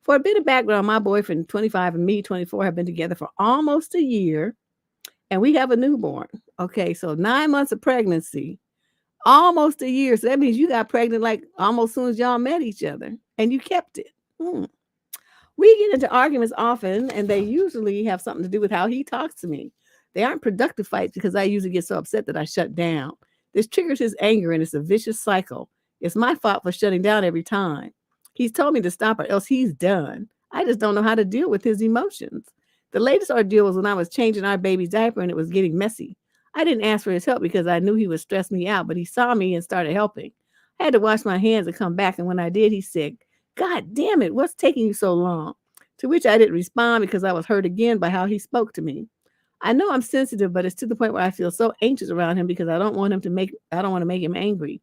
For a bit of background, my boyfriend, 25, and me, 24, have been together for almost a year. And we have a newborn. Okay, so 9 months of pregnancy. Almost a year. So that means you got pregnant like almost as soon as y'all met each other and you kept it. We get into arguments often and they usually have something to do with how he talks to me. They aren't productive fights because I usually get so upset that I shut down. This triggers his anger and it's a vicious cycle. It's my fault for shutting down every time. He's told me to stop or else he's done. I just don't know how to deal with his emotions. The latest ordeal was when I was changing our baby's diaper and it was getting messy. I didn't ask for his help because I knew he would stress me out, but he saw me and started helping. I had to wash my hands and come back, and when I did, he said, God damn it, what's taking you so long? To which I didn't respond because I was hurt again by how he spoke to me. I know I'm sensitive, but it's to the point where I feel so anxious around him because I don't want to make him angry.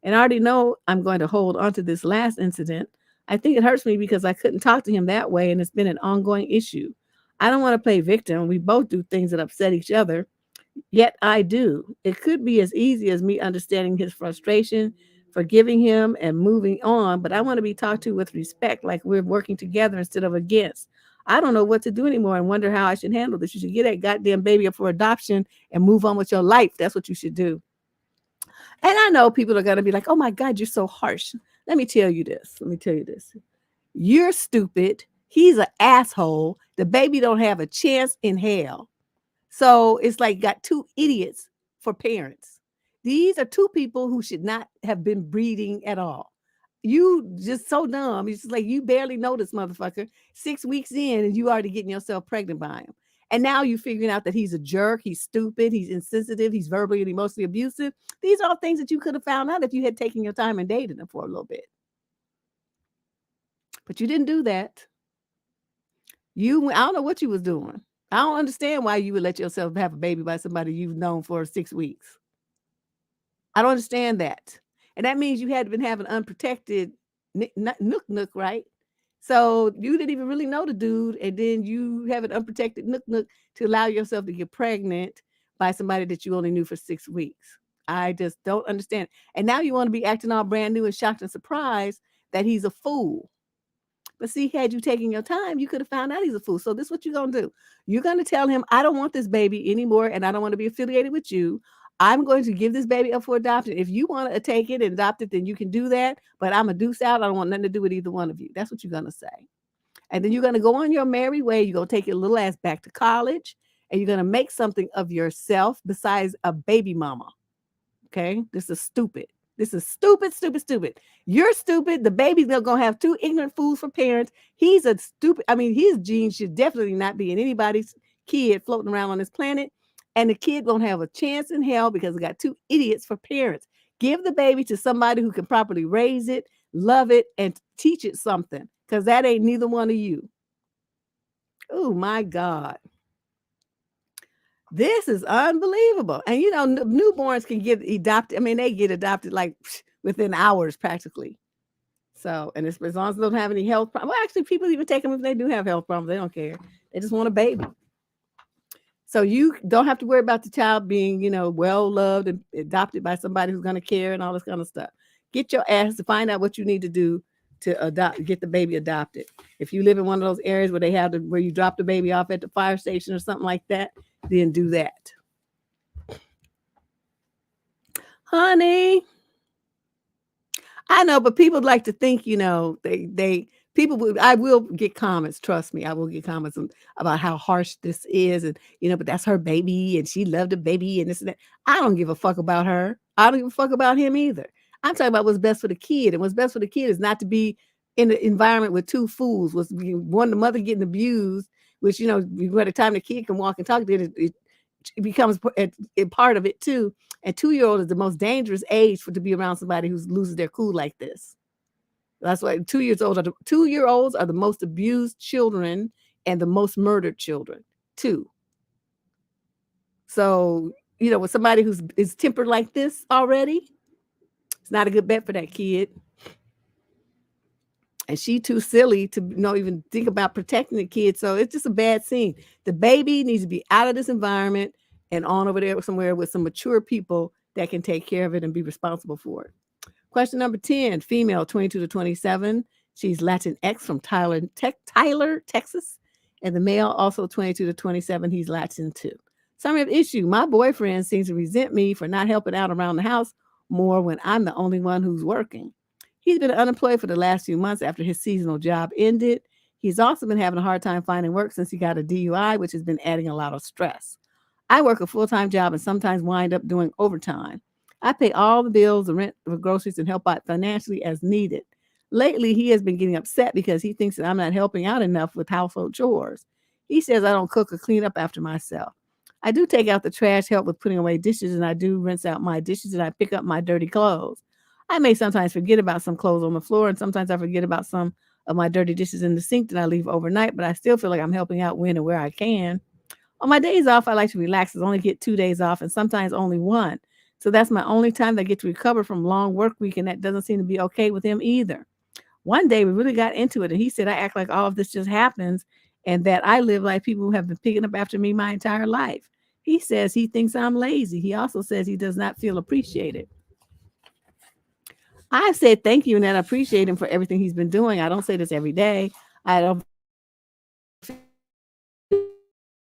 And I already know I'm going to hold on to this last incident. I think it hurts me because I couldn't talk to him that way, and it's been an ongoing issue. I don't want to play victim. We both do things that upset each other. Yet I do. It could be as easy as me understanding his frustration, forgiving him, and moving on. But I want to be talked to with respect, like we're working together instead of against. I don't know what to do anymore and wonder how I should handle this. You should get that goddamn baby up for adoption and move on with your life. That's what you should do. And I know people are going to be like, oh my God, you're so harsh. Let me tell you this. You're stupid. He's an asshole. The baby don't have a chance in hell. So it's like got 2 idiots for parents. These are 2 people who should not have been breeding at all. You just so dumb. It's just like you barely know this motherfucker. 6 weeks in and you already getting yourself pregnant by him. And now you're figuring out that he's a jerk. He's stupid. He's insensitive. He's verbally and emotionally abusive. These are all things that you could have found out if you had taken your time and dated him for a little bit. But you didn't do that. I don't know what you was doing. I don't understand why you would let yourself have a baby by somebody you've known for 6 weeks. I don't understand that. And that means you had been having unprotected nook, right? So you didn't even really know the dude. And then you have an unprotected nook to allow yourself to get pregnant by somebody that you only knew for 6 weeks. I just don't understand. And now you want to be acting all brand new and shocked and surprised that he's a fool. But see, had you taken your time, you could have found out he's a fool. So this is what you're going to do. You're going to tell him, I don't want this baby anymore, and I don't want to be affiliated with you. I'm going to give this baby up for adoption. If you want to take it and adopt it, then you can do that. But I'm a deuce out. I don't want nothing to do with either one of you. That's what you're going to say. And then you're going to go on your merry way. You're going to take your little ass back to college, and you're going to make something of yourself besides a baby mama. Okay? This is stupid. This is stupid, stupid, stupid. You're stupid. The baby's going to have two ignorant fools for parents. He's a stupid, his genes should definitely not be in anybody's kid floating around on this planet. And the kid won't have a chance in hell because it got two idiots for parents. Give the baby to somebody who can properly raise it, love it, and teach it something. Because that ain't neither one of you. Oh, my God. This is unbelievable. And, newborns can get adopted. They get adopted like within hours practically. So, and as long as they don't have any health problems. Well, actually, people even take them if they do have health problems. They don't care. They just want a baby. So you don't have to worry about the child being, well-loved and adopted by somebody who's going to care and all this kind of stuff. Get your ass to find out what you need to do to get the baby adopted. If you live in one of those areas where where you drop the baby off at the fire station or something like that, then do that. Honey, I know, but people like to think, I will get comments. Trust me, I will get comments about how harsh this is. And, but that's her baby and she loved the baby and this and that. I don't give a fuck about her. I don't give a fuck about him either. I'm talking about what's best for the kid. And what's best for the kid is not to be in an environment with two fools. One, the mother getting abused, which, by the time the kid can walk and talk, it becomes a part of it too. And 2-year-old is the most dangerous age to be around somebody who loses their cool like this. That's why 2-year-olds are the most abused children and the most murdered children too. So, with somebody is tempered like this already, it's not a good bet for that kid. And she too silly to even think about protecting the kid. So it's just a bad scene. The baby needs to be out of this environment and on over there somewhere with some mature people that can take care of it and be responsible for it. Question number 10, female, 22 to 27. She's Latinx from Tyler, Texas. And the male, also 22 to 27. He's Latin too. Summary of issue. My boyfriend seems to resent me for not helping out around the house more when I'm the only one who's working. He's been unemployed for the last few months after his seasonal job ended. He's also been having a hard time finding work since he got a DUI, which has been adding a lot of stress. I work a full-time job and sometimes wind up doing overtime. I pay all the bills, the rent, the groceries, and help out financially as needed. Lately, he has been getting upset because he thinks that I'm not helping out enough with household chores. He says I don't cook or clean up after myself. I do take out the trash, help with putting away dishes, and I do rinse out my dishes, and I pick up my dirty clothes. I may sometimes forget about some clothes on the floor, and sometimes I forget about some of my dirty dishes in the sink that I leave overnight, but I still feel like I'm helping out when and where I can. On my days off, I like to relax. I only get 2 days off and sometimes only 1. So that's my only time that I get to recover from long work week, and that doesn't seem to be okay with him either. One day we really got into it, and he said I act like all of this just happens and that I live like people who have been picking up after me my entire life. He says he thinks I'm lazy. He also says he does not feel appreciated. I've said thank you and that I appreciate him for everything he's been doing. I don't say this every day. I don't feel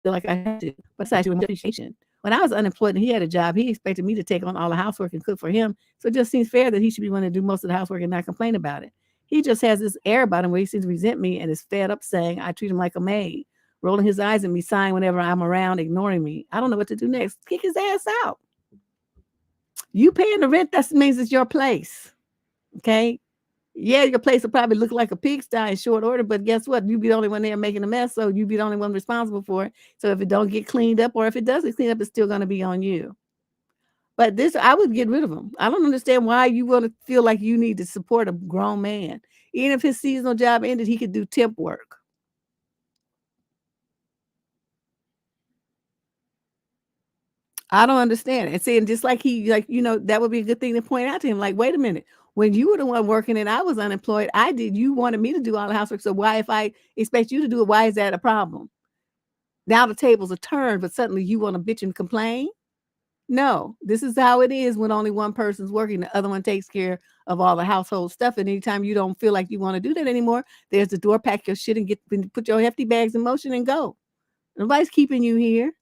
like I have to, but I do appreciation. When I was unemployed and he had a job, he expected me to take on all the housework and cook for him. So it just seems fair that he should be wanting to do most of the housework and not complain about it. He just has this air about him where he seems to resent me and is fed up saying I treat him like a maid, rolling his eyes at me, sighing whenever I'm around, ignoring me. I don't know what to do next. Kick his ass out. You paying the rent, that means it's your place. Okay? Yeah, your place will probably look like a pigsty in short order, but guess what? You be the only one there making a mess, so you be the only one responsible for it. So if it don't get cleaned up, or if it does get cleaned up, it's still going to be on you. But this, I would get rid of him. I don't understand why you want to feel like you need to support a grown man. Even if his seasonal job ended, he could do temp work. I don't understand it. And saying just like that would be a good thing to point out to him. Like, wait a minute. When you were the one working and I was unemployed, you wanted me to do all the housework. So why, if I expect you to do it, why is that a problem? Now the tables are turned, but suddenly you want to bitch and complain. No, this is how it is when only one person's working. The other one takes care of all the household stuff. And anytime you don't feel like you want to do that anymore, there's the door, pack your shit and put your hefty bags in motion and go. Nobody's keeping you here.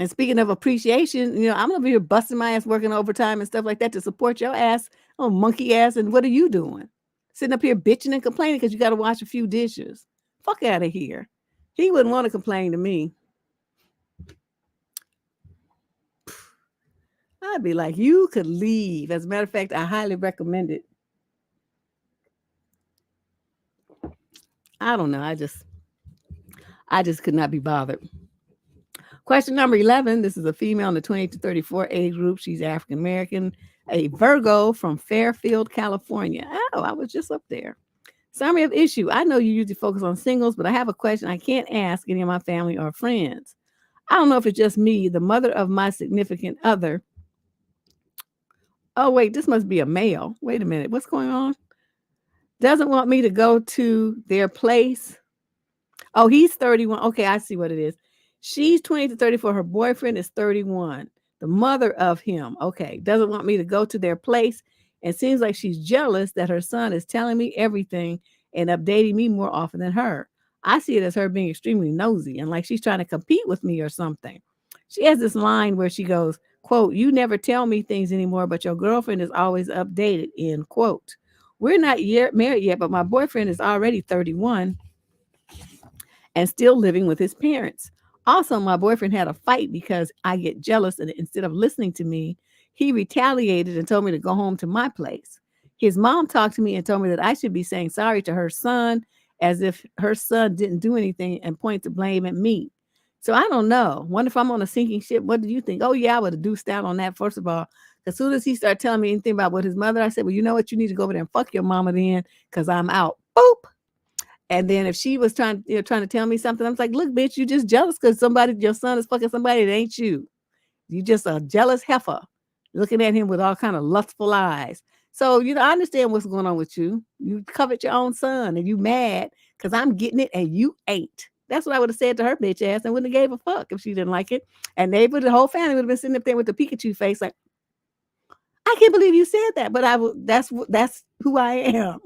And speaking of appreciation, I'm over here busting my ass working overtime and stuff like that to support your ass, oh monkey ass. And what are you doing? Sitting up here bitching and complaining because you got to wash a few dishes. Fuck out of here. He wouldn't want to complain to me. I'd be like, you could leave. As a matter of fact, I highly recommend it. I don't know. I just could not be bothered. Question number 11. This is a female in the 28 to 34 age group. She's African American, a Virgo from Fairfield, California. Oh, I was just up there. Summary of issue. I know you usually focus on singles, but I have a question I can't ask any of my family or friends. I don't know if it's just me, the mother of my significant other. Oh, wait, this must be a male. Wait a minute. What's going on? Doesn't want me to go to their place. Oh, he's 31. Okay, I see what it is. She's 20 to 34. Her boyfriend is 31. The mother of him, okay, doesn't want me to go to their place and seems like she's jealous that her son is telling me everything and updating me more often than her. I see it as her being extremely nosy and like she's trying to compete with me or something. She has this line where she goes, quote, "You never tell me things anymore, but your girlfriend is always updated," end quote. We're not yet married yet, but my boyfriend is already 31 and still living with his parents. Also, my boyfriend had a fight because I get jealous, and instead of listening to me, he retaliated and told me to go home to my place. His mom talked to me and told me that I should be saying sorry to her son as if her son didn't do anything and point the blame at me. So I don't know. Wonder if I'm on a sinking ship. What do you think? Oh, yeah, I would have deuced out on that, first of all. As soon as he started telling me anything about what his mother, I said, well, you know what? You need to go over there and fuck your mama then because I'm out. Boop. And then if she was trying to tell me something, I was like, look, bitch, you just jealous because your son is fucking somebody that ain't you. You just a jealous heifer looking at him with all kind of lustful eyes. So, I understand what's going on with you. You covered your own son and you mad because I'm getting it and you ain't. That's what I would have said to her bitch ass and wouldn't have gave a fuck if she didn't like it. And the whole family would have been sitting up there with the Pikachu face like, I can't believe you said that, but that's who I am.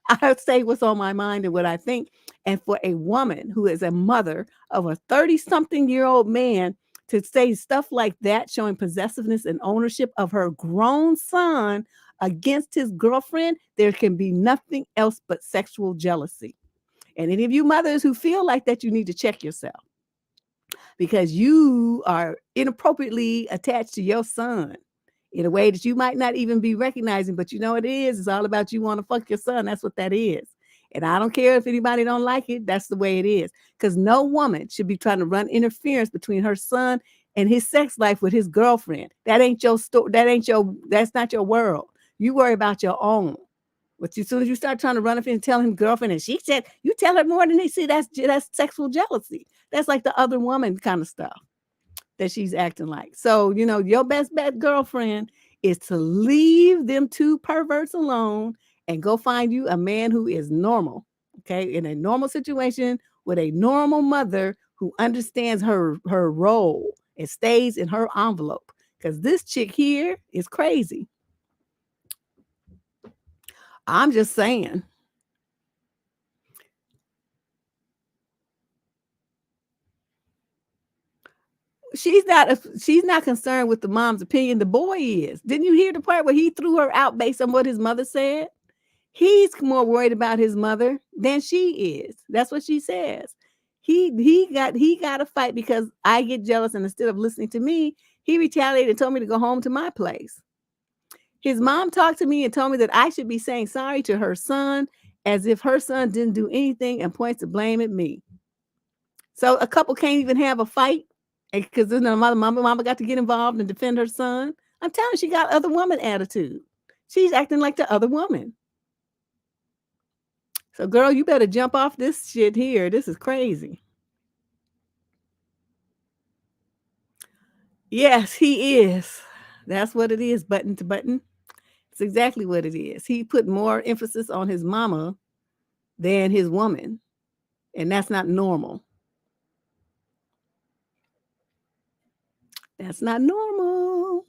I say what's on my mind and what I think. And for a woman who is a mother of a 30-something-year-old man to say stuff like that, showing possessiveness and ownership of her grown son against his girlfriend, there can be nothing else but sexual jealousy. And any of you mothers who feel like that, you need to check yourself because you are inappropriately attached to your son in a way that you might not even be recognizing, but it is. It's all about you want to fuck your son. That's what that is. And I don't care if anybody don't like it. That's the way it is. Because no woman should be trying to run interference between her son and his sex life with his girlfriend. That ain't your story. That's not your world. You worry about your own. But as soon as you start trying to run up and tell him girlfriend, and she said, you tell her more than they see, that's sexual jealousy. That's like the other woman kind of stuff that she's acting like. So, your best bet, girlfriend, is to leave them two perverts alone and go find you a man who is normal, okay, in a normal situation with a normal mother who understands her role and stays in her envelope. Because this chick here is crazy. I'm just saying. She's not concerned with the mom's opinion. The boy is. Didn't you hear the part where he threw her out based on what his mother said? He's more worried about his mother than she is. That's what she says. He got a fight because I get jealous, and instead of listening to me, he retaliated and told me to go home to my place. His mom talked to me and told me that I should be saying sorry to her son as if her son didn't do anything and points the blame at me. So a couple can't even have a fight because mama got to get involved and defend her son. I'm telling you, she got other woman attitude. She's acting like the other woman. So, girl, you better jump off this shit here. This is crazy. Yes, he is. That's what it is, button to button. It's exactly what it is. He put more emphasis on his mama than his woman, and that's not normal. That's not normal.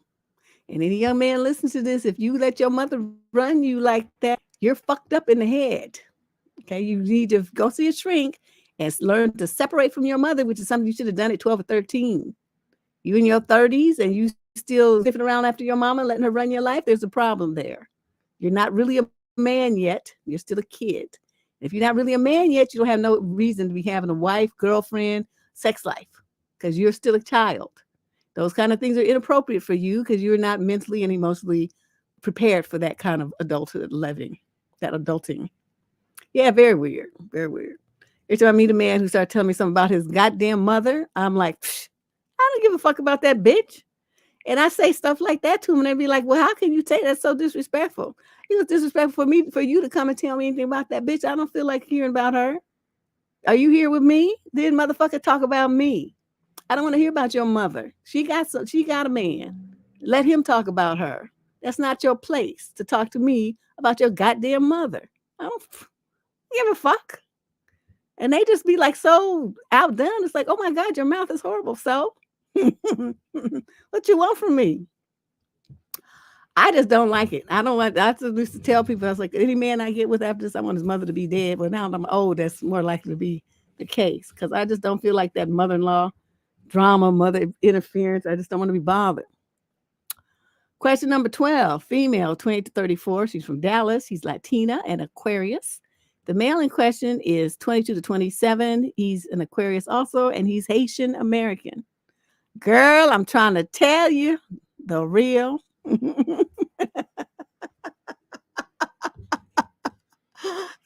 And any young man listens to this, if you let your mother run you like that, you're fucked up in the head. Okay, you need to go see a shrink and learn to separate from your mother, which is something you should have done at 12 or 13. You in your 30s and you still sniffing around after your mama, letting her run your life, there's a problem there. You're not really a man yet. You're still a kid. If you're not really a man yet, you don't have no reason to be having a wife, girlfriend, sex life because you're still a child. Those kind of things are inappropriate for you because you're not mentally and emotionally prepared for that kind of adulthood living, that adulting. Yeah, very weird. Very weird. Every time I meet a man who starts telling me something about his goddamn mother, I'm like, I don't give a fuck about that bitch. And I say stuff like that to him, and they'd be like, "Well, how can you take that so disrespectful? It was disrespectful for me, for you to come and tell me anything about that bitch. I don't feel like hearing about her. Are you here with me? Then motherfucker talk about me. I don't want to hear about your mother. She got a man. Let him talk about her. That's not your place to talk to me about your goddamn mother. I don't give a fuck." And they just be like so outdone. It's like, oh my God, your mouth is horrible. So what you want from me? I just don't like it. I don't like. I used to tell people, I was like, any man I get with after this, I want his mother to be dead. But now that I'm old, that's more likely to be the case because I just don't feel like that mother-in-law drama, mother interference. I just don't want to be bothered. Question number 12, female, 28 to 34. She's from Dallas. She's Latina and Aquarius. The male in question is 22 to 27. He's an Aquarius also, and he's Haitian American. Girl, I'm trying to tell you the real.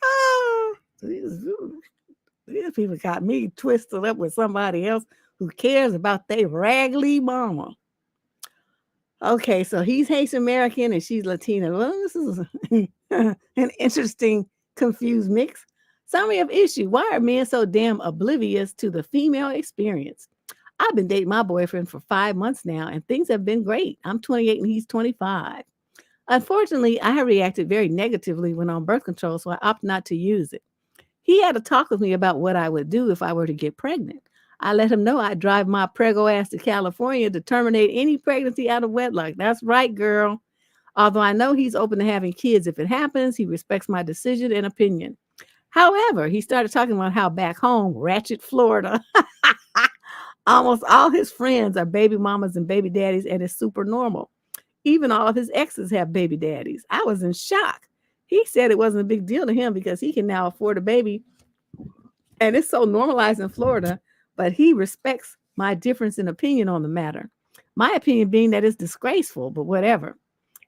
Oh, these people got me twisted up with somebody else who cares about their raggedy mama. Okay, so he's Haitian American and she's Latina. Well, this is an interesting, confused mix. Summary of issue. Why are men so damn oblivious to the female experience? I've been dating my boyfriend for 5 months now, and things have been great. I'm 28 and he's 25. Unfortunately, I have reacted very negatively when on birth control, so I opt not to use it. He had a talk with me about what I would do if I were to get pregnant. I let him know I'd drive my prego ass to California to terminate any pregnancy out of wedlock. That's right, girl. Although I know he's open to having kids if it happens, he respects my decision and opinion. However, he started talking about how back home, Ratchet, Florida, almost all his friends are baby mamas and baby daddies, and it's super normal. Even all of his exes have baby daddies. I was in shock. He said it wasn't a big deal to him because he can now afford a baby, and it's so normalized in Florida, but he respects my difference in opinion on the matter. My opinion being that it's disgraceful, but whatever.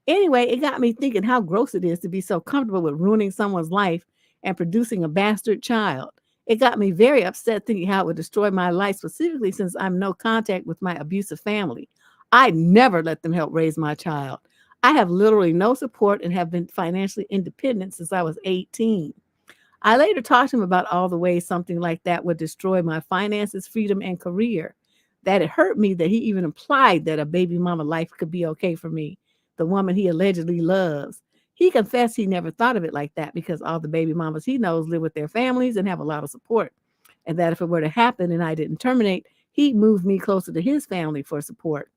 Anyway, it got me thinking how gross it is to be so comfortable with ruining someone's life and producing a bastard child. It got me very upset thinking how it would destroy my life, specifically since I'm no contact with my abusive family. I never let them help raise my child. I have literally no support and have been financially independent since I was 18. I later talked to him about all the ways something like that would destroy my finances, freedom, and career. That it hurt me that he even implied that a baby mama life could be okay for me, the woman he allegedly loves. He confessed he never thought of it like that because all the baby mamas he knows live with their families and have a lot of support. And that if it were to happen and I didn't terminate, he'd move me closer to his family for support.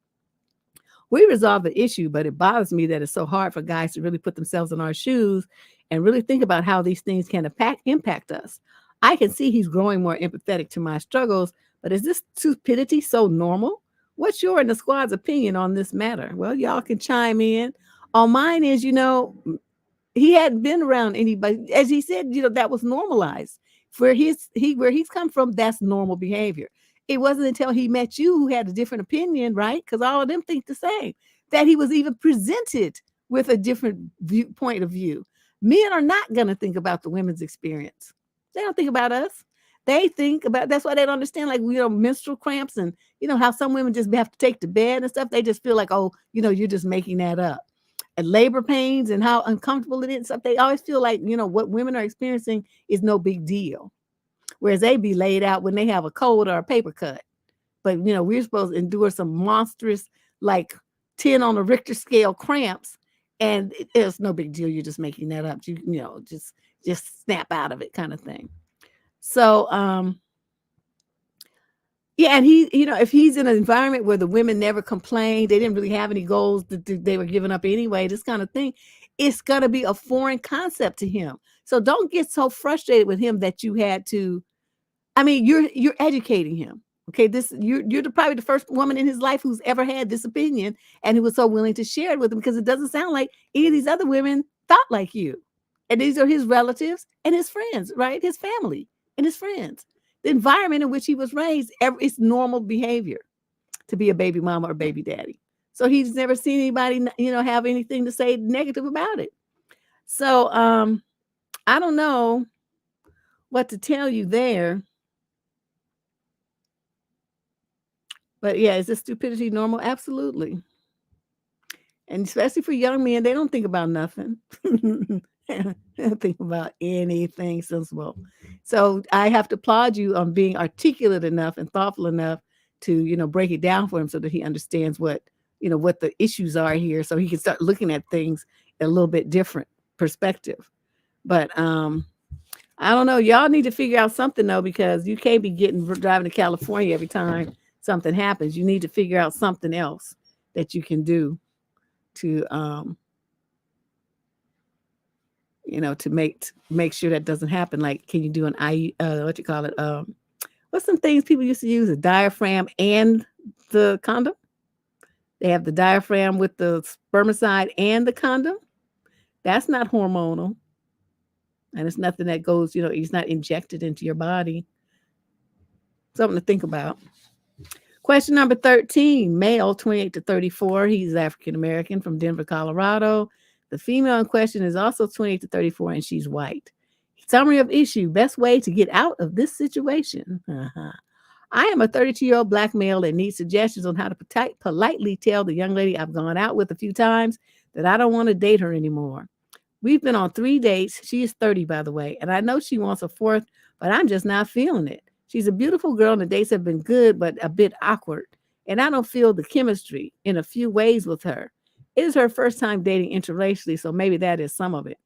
We resolved the issue, but it bothers me that it's so hard for guys to really put themselves in our shoes and really think about how these things can impact us. I can see he's growing more empathetic to my struggles, but is this stupidity so normal? What's your and the squad's opinion on this matter? Well, y'all can chime in. On mine is, he hadn't been around anybody. As he said, that was normalized. Where he's come from, that's normal behavior. It wasn't until he met you who had a different opinion, right? Because all of them think the same, that he was even presented with a different point of view. Men are not going to think about the women's experience. They don't think about us. They think about, that's why they don't understand, like, menstrual cramps and, how some women just have to take to bed and stuff. They just feel like, oh, you're just making that up. And labor pains and how uncomfortable it is and stuff. They always feel like, what women are experiencing is no big deal. Whereas they be laid out when they have a cold or a paper cut. But, we're supposed to endure some monstrous, like 10 on a Richter scale cramps. And it's no big deal. You're just making that up. Just snap out of it kind of thing. So, Yeah, and he, if he's in an environment where the women never complained, they didn't really have any goals that they were giving up anyway, this kind of thing, it's gonna be a foreign concept to him. So don't get so frustrated with him that you had to. I mean, you're educating him. Okay, this you're probably the first woman in his life who's ever had this opinion, and who was so willing to share it with him because it doesn't sound like any of these other women thought like you. And these are his relatives and his friends, right? His family and his friends. The environment in which he was raised, it's normal behavior to be a baby mama or baby daddy. So he's never seen anybody, have anything to say negative about it. So I don't know what to tell you there. But yeah, is this stupidity normal? Absolutely. And especially for young men, they don't think about nothing. They don't think about anything sensible. So I have to applaud you on being articulate enough and thoughtful enough to, break it down for him so that he understands what the issues are here, so he can start looking at things a little bit different perspective. But I don't know. Y'all need to figure out something though, because you can't be driving to California every time something happens. You need to figure out something else that you can do to to make sure that doesn't happen. Like, can you do an what you call it? What's some things people used to use? A diaphragm and the condom. They have the diaphragm with the spermicide and the condom. That's not hormonal. And it's nothing that goes, it's not injected into your body. Something to think about. Question number 13, male, 28 to 34. He's African American from Denver, Colorado. The female in question is also 28 to 34, and she's white. Summary of issue: best way to get out of this situation. I am a 32-year-old black male that needs suggestions on how to politely tell the young lady I've gone out with a few times that I don't want to date her anymore. We've been on 3 dates. She is 30, by the way, and I know she wants a fourth, but I'm just not feeling it. She's a beautiful girl, and the dates have been good, but a bit awkward, and I don't feel the chemistry in a few ways with her. It is her first time dating interracially, so maybe that is some of it.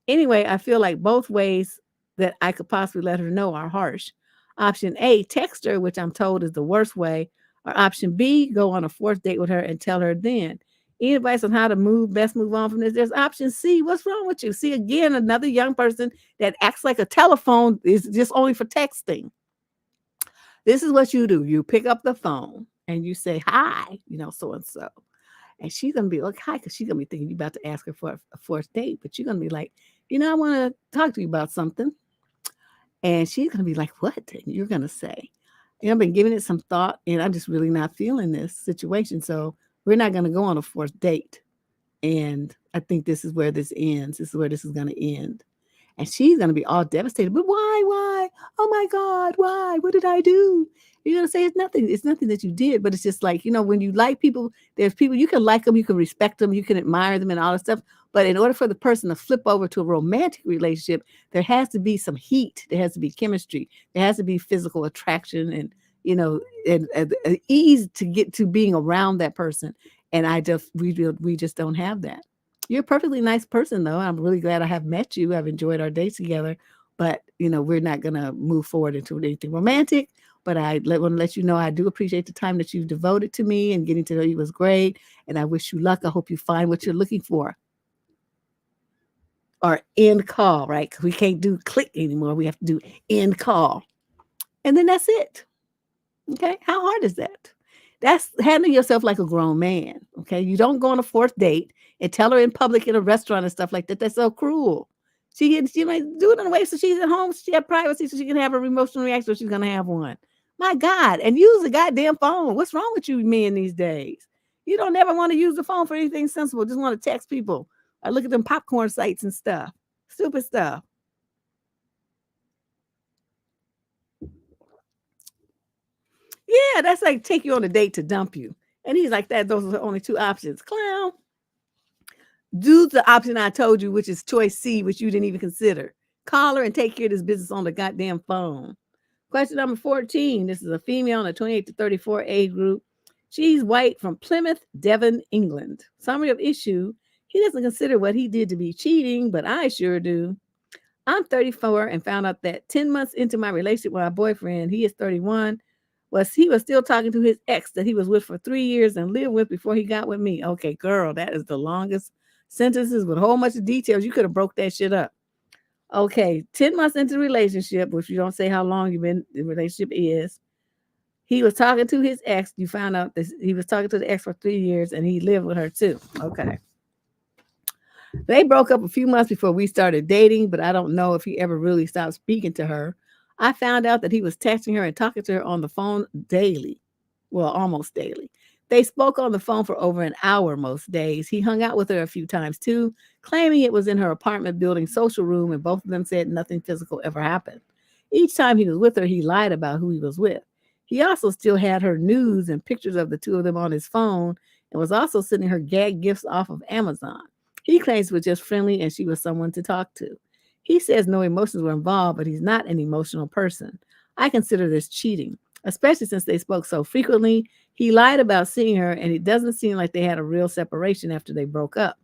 Anyway, I feel like both ways that I could possibly let her know are harsh. Option A, text her, which I'm told is the worst way, or option B, go on a fourth date with her and tell her then. Any advice on how to best move on from this? There's option C. What's wrong with you? See, again, another young person that acts like a telephone is just only for texting. This is what you do. You pick up the phone and you say, hi, so-and-so. And she's going to be like, hi, because she's going to be thinking you're about to ask her for a fourth date. But you're going to be like, I want to talk to you about something. And she's going to be like, what? And you're going to say, I've been giving it some thought, and I'm just really not feeling this situation. So we're not going to go on a fourth date. And I think this is where this ends. This is where this is going to end. And she's going to be all devastated. But why? Oh, my God, why? What did I do? You're going to say it's nothing. It's nothing that you did. But it's just like, when you like people, there's people, you can like them, you can respect them, you can admire them and all that stuff. But in order for the person to flip over to a romantic relationship, there has to be some heat. There has to be chemistry. There has to be physical attraction and, and ease to get to being around that person. And we just don't have that. You're a perfectly nice person, though. I'm really glad I have met you. I've enjoyed our dates together. But, we're not going to move forward into anything romantic. But I want to let you know I do appreciate the time that you've devoted to me, and getting to know you was great. And I wish you luck. I hope you find what you're looking for. Or end call, right? Because we can't do click anymore. We have to do end call. And then that's it. Okay? How hard is that? That's handling yourself like a grown man. Okay? You don't go on a fourth date and tell her in public in a restaurant and stuff like that. That's so cruel. She might do it in a way so she's at home, she has privacy, so she can have her emotional reaction, so she's going to have one. My God. And use the goddamn phone. What's wrong with you men these days? You don't ever want to use the phone for anything sensible. Just want to text people or look at them popcorn sites and stuff. Stupid stuff. Yeah, that's like take you on a date to dump you. And he's like, those are the only two options. Clown. Do the option I told you, which is choice C, which you didn't even consider. Call her and take care of this business on the goddamn phone. Question number 14. This is a female in the 28 to 34 age group. She's white from Plymouth, Devon, England. Summary of issue. He doesn't consider what he did to be cheating, but I sure do. I'm 34 and found out that 10 months into my relationship with my boyfriend, he is 31, was he was still talking to his ex that he was with for 3 years and lived with before he got with me. Okay, girl, that is the longest sentences with a whole bunch of details. You could have broke that shit up. Okay, 10 months into the relationship, which you don't say how long you've been the relationship is. He was talking to his ex. You found out that he was talking to the ex for 3 years and he lived with her too. Okay. They broke up a few months before we started dating, but I don't know if he ever really stopped speaking to her. I found out that he was texting her and talking to her on the phone daily. Well, almost daily. They spoke on the phone for over an hour most days. He hung out with her a few times too, claiming it was in her apartment building social room, and both of them said nothing physical ever happened. Each time he was with her, he lied about who he was with. He also still had her nudes and pictures of the two of them on his phone and was also sending her gag gifts off of Amazon. He claims it was just friendly and she was someone to talk to. He says no emotions were involved, but he's not an emotional person. I consider this cheating, especially since they spoke so frequently. He lied about seeing her, and it doesn't seem like they had a real separation after they broke up.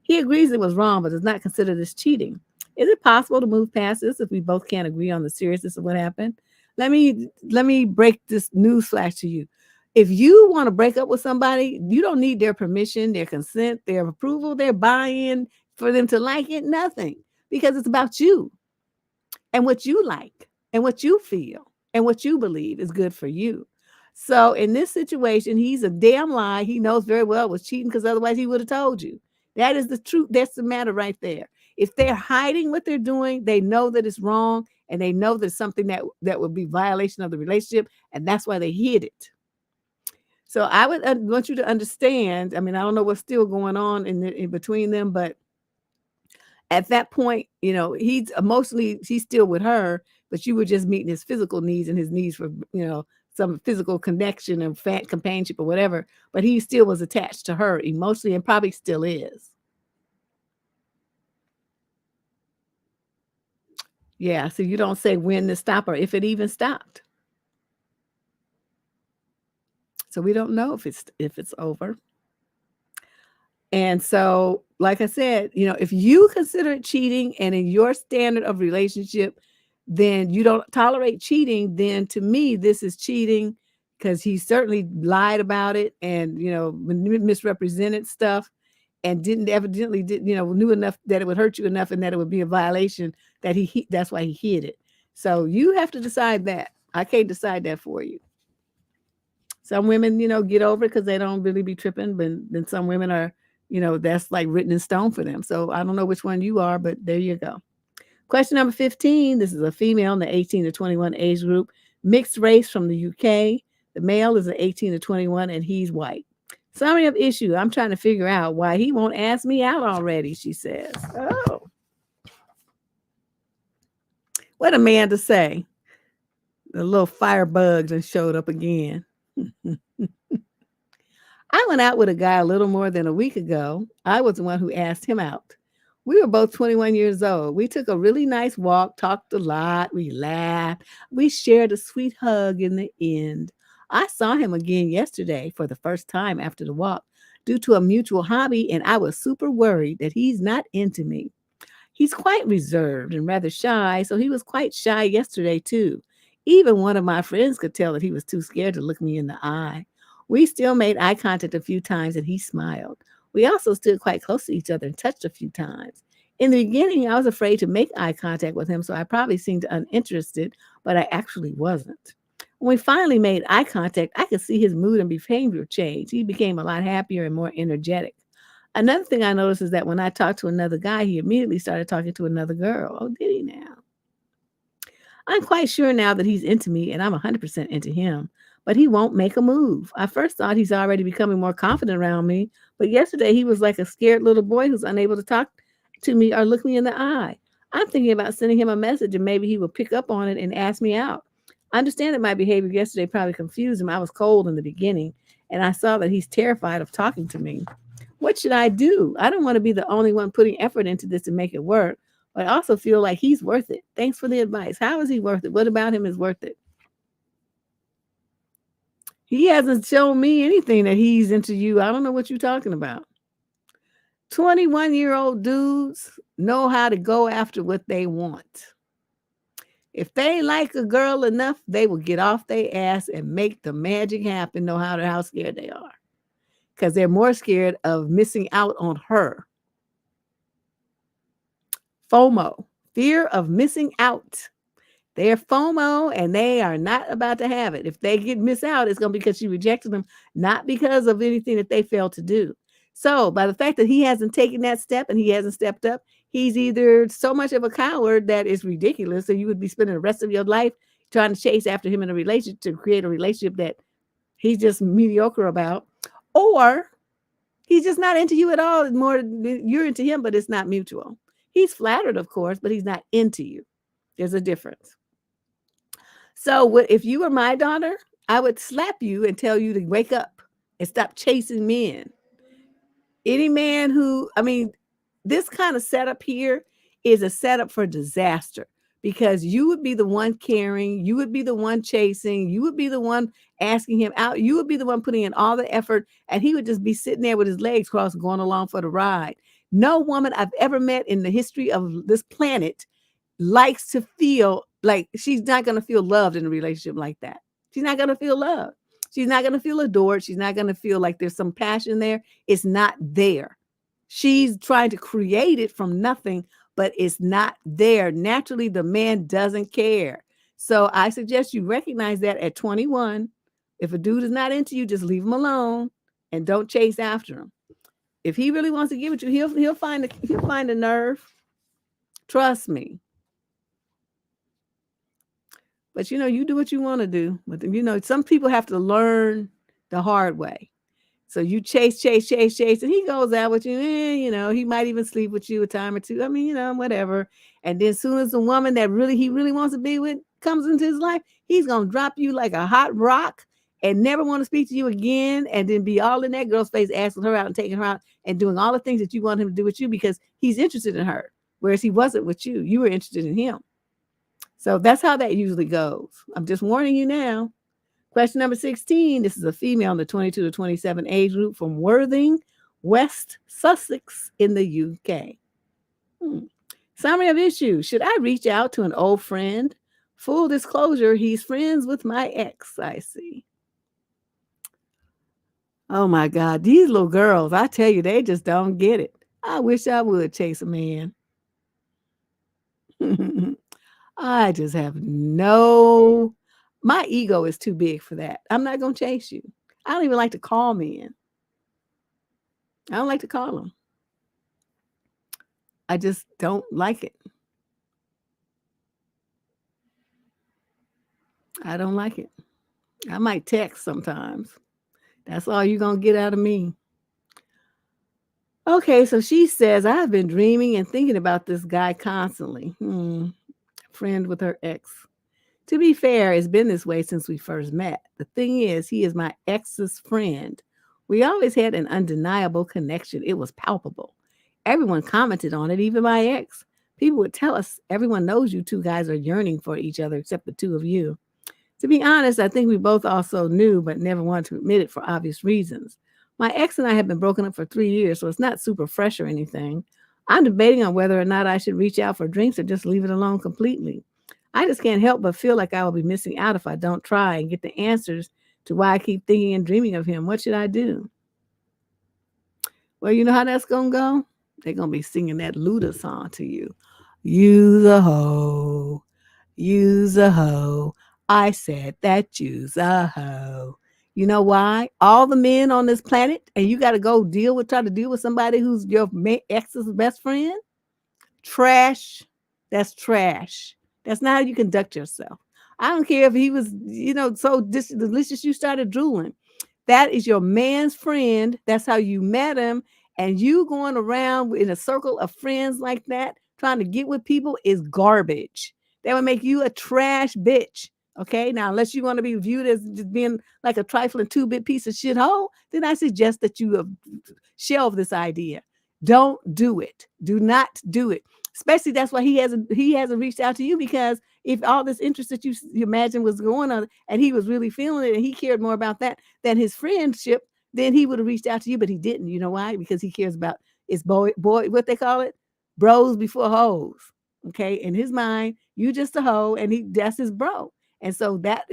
He agrees it was wrong, but does not consider this cheating. Is it possible to move past this if we both can't agree on the seriousness of what happened? Let me break this news flash to you. If you want to break up with somebody, you don't need their permission, their consent, their approval, their buy-in for them to like it, nothing. Because it's about you and what you like and what you feel and what you believe is good for you. So in this situation, he's a damn lie. He knows very well it was cheating because otherwise he would have told you. That is the truth. That's the matter right there. If they're hiding what they're doing, they know that it's wrong and they know there's something that would be violation of the relationship, and that's why they hid it. So I would want you to understand. I mean, I don't know what's still going on in between them, but at that point, he's emotionally, he's still with her, but you were just meeting his physical needs and his needs for, some physical connection and companionship or whatever. But he still was attached to her emotionally and probably still is. Yeah. So you don't say when to stop or if it even stopped. So we don't know if it's over. And so, like I said, if you consider it cheating and in your standard of relationship, then you don't tolerate cheating, then to me, this is cheating because he certainly lied about it and, misrepresented stuff and knew enough that it would hurt you enough and that it would be a violation that that's why he hid it. So you have to decide that. I can't decide that for you. Some women, get over it because they don't really be tripping, but then some women are, that's like written in stone for them. So I don't know which one you are, but there you go. Question number 15. This is a female in the 18 to 21 age group, mixed race from the UK. The male is an 18 to 21 and he's white. Summary of issue. I'm trying to figure out why he won't ask me out already, she says. Oh. What a man to say. The little firebug just showed up again. I went out with a guy a little more than a week ago. I was the one who asked him out. We were both 21 years old. We took a really nice walk, talked a lot, we laughed, we shared a sweet hug in the end. I saw him again yesterday for the first time after the walk due to a mutual hobby, and I was super worried that he's not into me. He's quite reserved and rather shy, so he was quite shy yesterday too. Even one of my friends could tell that he was too scared to look me in the eye. We still made eye contact a few times and he smiled. We also stood quite close to each other and touched a few times. In the beginning, I was afraid to make eye contact with him, so I probably seemed uninterested, but I actually wasn't. When we finally made eye contact, I could see his mood and behavior change. He became a lot happier and more energetic. Another thing I noticed is that when I talked to another guy, he immediately started talking to another girl. Oh, did he now? I'm quite sure now that he's into me and I'm 100% into him, but he won't make a move. I first thought he's already becoming more confident around me, but yesterday he was like a scared little boy who's unable to talk to me or look me in the eye. I'm thinking about sending him a message and maybe he will pick up on it and ask me out. I understand that my behavior yesterday probably confused him. I was cold in the beginning and I saw that he's terrified of talking to me. What should I do? I don't want to be the only one putting effort into this to make it work, but I also feel like he's worth it. Thanks for the advice. How is he worth it? What about him is worth it? He hasn't shown me anything that he's into you. I don't know what you're talking about. 21-year-old dudes know how to go after what they want. If they like a girl enough, they will get off their ass and make the magic happen, no matter how scared they are. Because they're more scared of missing out on her. FOMO, fear of missing out. They're FOMO and they are not about to have it. If they miss out, it's going to be because she rejected them, not because of anything that they failed to do. So by the fact that he hasn't taken that step and he hasn't stepped up, he's either so much of a coward that is ridiculous. So you would be spending the rest of your life trying to chase after him in a relationship to create a relationship that he's just mediocre about, or he's just not into you at all. It's more you're into him, but it's not mutual. He's flattered, of course, but he's not into you. There's a difference. So if you were my daughter, I would slap you and tell you to wake up and stop chasing men. Any man who, this kind of setup here is a setup for disaster, because you would be the one caring, you would be the one chasing, you would be the one asking him out, you would be the one putting in all the effort, and he would just be sitting there with his legs crossed going along for the ride. No woman I've ever met in the history of this planet likes to feel like she's not going to feel loved in a relationship like that. She's not going to feel loved. She's not going to feel adored. She's not going to feel like there's some passion there. It's not there. She's trying to create it from nothing, but it's not there. Naturally, the man doesn't care. So I suggest you recognize that at 21. If a dude is not into you, just leave him alone and don't chase after him. If he really wants to give it to you, he'll find a nerve. Trust me. But, you do what you want to do. But, some people have to learn the hard way. So you chase, and he goes out with you. He might even sleep with you a time or two. Whatever. And then as soon as the woman that he really wants to be with comes into his life, he's going to drop you like a hot rock and never want to speak to you again. And then be all in that girl's face, asking her out and taking her out and doing all the things that you want him to do with you because he's interested in her. Whereas he wasn't with you. You were interested in him. So that's how that usually goes. I'm just warning you now. Question number 16. This is a female in the 22 to 27 age group from Worthing, West Sussex in the UK. Summary of issue. Should I reach out to an old friend? Full disclosure, he's friends with my ex, I see. Oh my God, these little girls, I tell you, they just don't get it. I wish I would chase a man. I just have my ego is too big for that. I'm not going to chase you. I don't even like to call men. I don't like to call them. I just don't like it. I don't like it. I might text sometimes. That's all you're going to get out of me. Okay, so she says, I've been dreaming and thinking about this guy constantly. Friend with her ex. To be fair, it's been this way since we first met. The thing is, he is my ex's friend. We always had an undeniable connection. It was palpable. Everyone commented on it, even my ex. People would tell us, everyone knows you two guys are yearning for each other except the two of you. To be honest, I think we both also knew, but never wanted to admit it for obvious reasons. My ex and I have been broken up for 3 years, so it's not super fresh or anything. I'm debating on whether or not I should reach out for drinks or just leave it alone completely. I just can't help but feel like I will be missing out if I don't try and get the answers to why I keep thinking and dreaming of him. What should I do? Well, you know how that's going to go? They're going to be singing that Luda song to you. You's a hoe. You's a hoe. I said that you's a hoe. You know why? All the men on this planet, and you got to go try to deal with somebody who's your ex's best friend? Trash. That's trash. That's not how you conduct yourself. I don't care if he was, so delicious you started drooling. That is your man's friend. That's how you met him. And you going around in a circle of friends like that, trying to get with people is garbage. That would make you a trash bitch. Okay. Now, unless you want to be viewed as just being like a trifling 2-bit piece of shit hole, then I suggest that you shelve this idea. Don't do it. Do not do it. Especially that's why he hasn't reached out to you, because if all this interest that you imagine was going on and he was really feeling it and he cared more about that than his friendship, then he would have reached out to you, but he didn't. You know why? Because he cares about his boy, what they call it? Bros before hoes. Okay, in his mind, you just a hoe, and that's his bro. And so that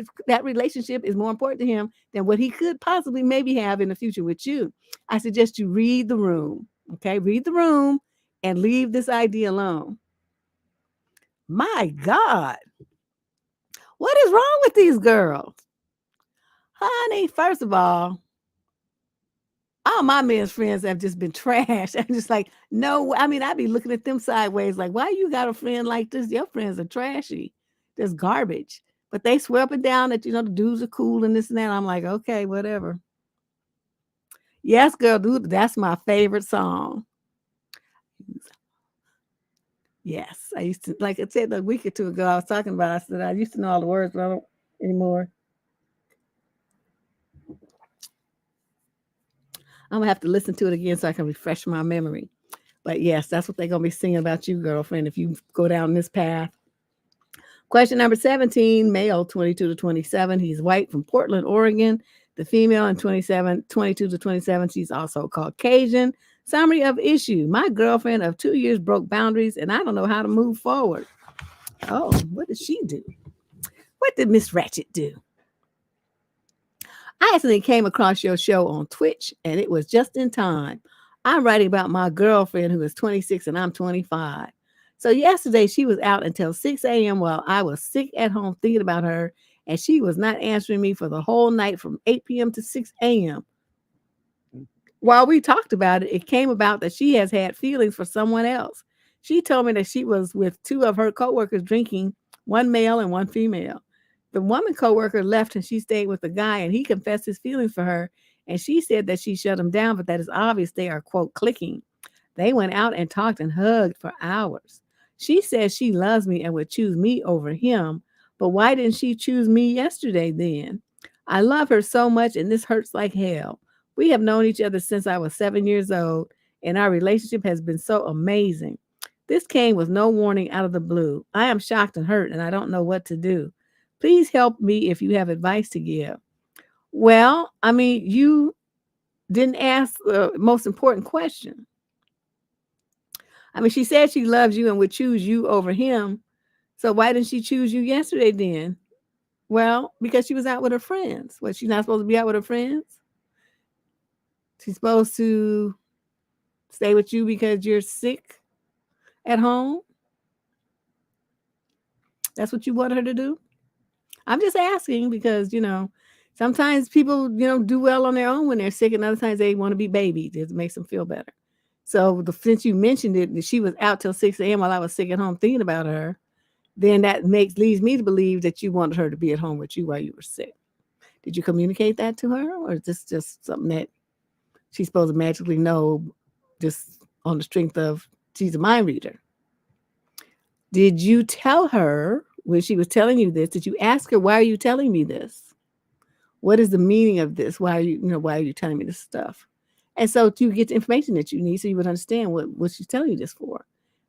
relationship is more important to him than what he could possibly maybe have in the future with you. I suggest you read the room. Okay, read the room and leave this idea alone. My God, what is wrong with these girls? Honey, first of all my men's friends have just been trash. I'm just like, no, I mean, I'd be looking at them sideways, like, why you got a friend like this? Your friends are trashy. There's garbage. But they swear up and down that, the dudes are cool and this and that. I'm like, okay, whatever. Yes, girl, dude, that's my favorite song. Yes. I used to, like I said a week or two ago, I was talking about, I said, I used to know all the words, but I don't anymore. I'm gonna have to listen to it again so I can refresh my memory. But yes, that's what they're gonna be singing about you, girlfriend, if you go down this path. Question number 17, male 22 to 27. He's white from Portland, Oregon. The female in 22 to 27, she's also Caucasian. Summary of issue. My girlfriend of 2 years broke boundaries and I don't know how to move forward. Oh, what did she do? What did Miss Ratchet do? I accidentally came across your show on Twitch and it was just in time. I'm writing about my girlfriend who is 26 and I'm 25. So yesterday she was out until 6 a.m. while I was sick at home thinking about her, and she was not answering me for the whole night from 8 p.m. to 6 a.m. While we talked about it, it came about that she has had feelings for someone else. She told me that she was with two of her coworkers drinking, one male and one female. The woman coworker left and she stayed with the guy, and he confessed his feelings for her. And she said that she shut him down, but that is obvious they are, quote, clicking. They went out and talked and hugged for hours. She says she loves me and would choose me over him, but why didn't she choose me yesterday then? I love her so much and this hurts like hell. We have known each other since I was 7 years old, and our relationship has been so amazing. This came with no warning out of the blue. I am shocked and hurt, and I don't know what to do. Please help me if you have advice to give. Well, I mean, you didn't ask the most important question. I mean, she said she loves you and would choose you over him. So why didn't she choose you yesterday then? Well, because she was out with her friends. What, she's not supposed to be out with her friends? She's supposed to stay with you because you're sick at home? That's what you want her to do? I'm just asking because, sometimes people, do well on their own when they're sick, and other times they want to be babied. It makes them feel better. So since you mentioned it, that she was out till 6 a.m. while I was sick at home thinking about her, then that leads me to believe that you wanted her to be at home with you while you were sick. Did you communicate that to her, or is this just something that she's supposed to magically know just on the strength of she's a mind reader? Did you tell her when she was telling you this, did you ask her, why are you telling me this? What is the meaning of this? Why are you telling me this stuff? And so you get the information that you need so you would understand what she's telling you this for.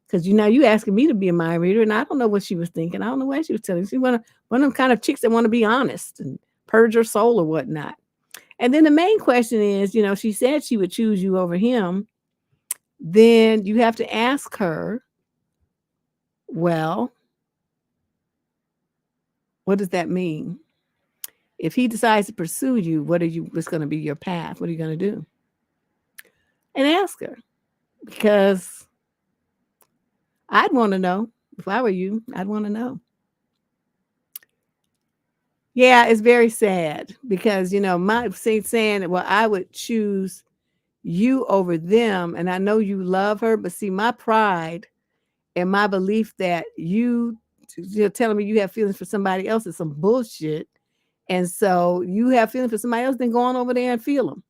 Because you asking me to be a mind reader, and I don't know what she was thinking. I don't know what she was telling you. She's one of them kind of chicks that want to be honest and purge her soul or whatnot. And then the main question is, she said she would choose you over him. Then you have to ask her, well, what does that mean? If he decides to pursue you, what's going to be your path? What are you going to do? And ask her, because I'd want to know. If I were you, I'd want to know. Yeah, it's very sad because, my saying, well, I would choose you over them. And I know you love her, but see, my pride and my belief that you're telling me you have feelings for somebody else is some bullshit. And so you have feelings for somebody else, then go on over there and feel them.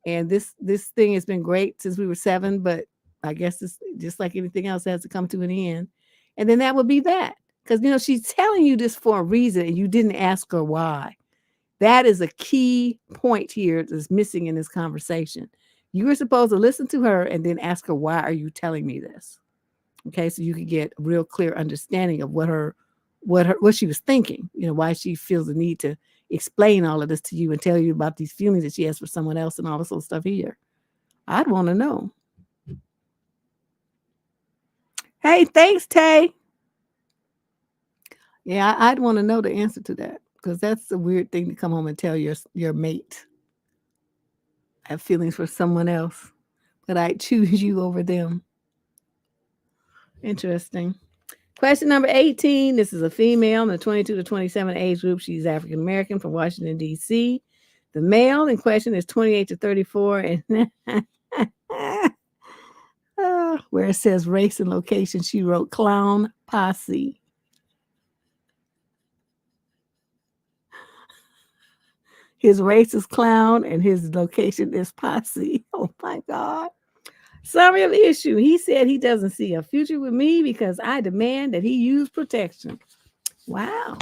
And this thing has been great since we were 7, but I guess it's just like anything else has to come to an end. And then that would be that. Because, she's telling you this for a reason and you didn't ask her why. That is a key point here that's missing in this conversation. You were supposed to listen to her and then ask her, why are you telling me this? Okay, so you could get a real clear understanding of what she was thinking, why she feels the need to explain all of this to you and tell you about these feelings that she has for someone else and all this little stuff here. I'd want to know. Hey, thanks, Tay. Yeah, I'd want to know the answer to that because that's a weird thing to come home and tell your mate. I have feelings for someone else, but I choose you over them. Interesting. Question number 18. This is a female in the 22 to 27 age group. She's African American from Washington, D.C. The male in question is 28 to 34. And where it says race and location, she wrote clown posse. His race is clown and his location is posse. Oh my God. Summary of the issue. He said he doesn't see a future with me because I demand that he use protection. Wow.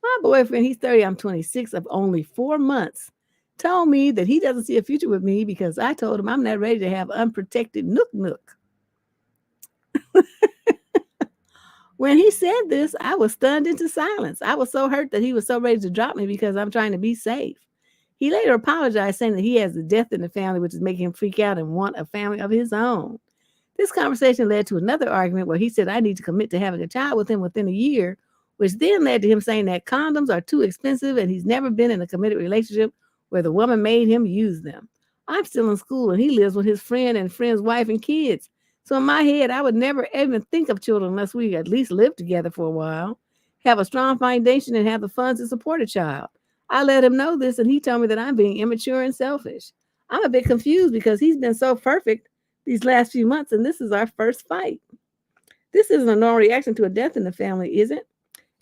My boyfriend, he's 30, I'm 26, of only 4 months, told me that he doesn't see a future with me because I told him I'm not ready to have unprotected nook. When he said this, I was stunned into silence. I was so hurt that he was so ready to drop me because I'm trying to be safe. He later apologized, saying that he has a death in the family, which is making him freak out and want a family of his own. This conversation led to another argument where he said I need to commit to having a child with him within a year, which then led to him saying that condoms are too expensive and he's never been in a committed relationship where the woman made him use them. I'm still in school and he lives with his friend and friend's wife and kids. So in my head, I would never even think of children unless we at least live together for a while, have a strong foundation, and have the funds to support a child. I let him know this and he told me that I'm being immature and selfish. I'm a bit confused because he's been so perfect these last few months and this is our first fight. This isn't a normal reaction to a death in the family, is it?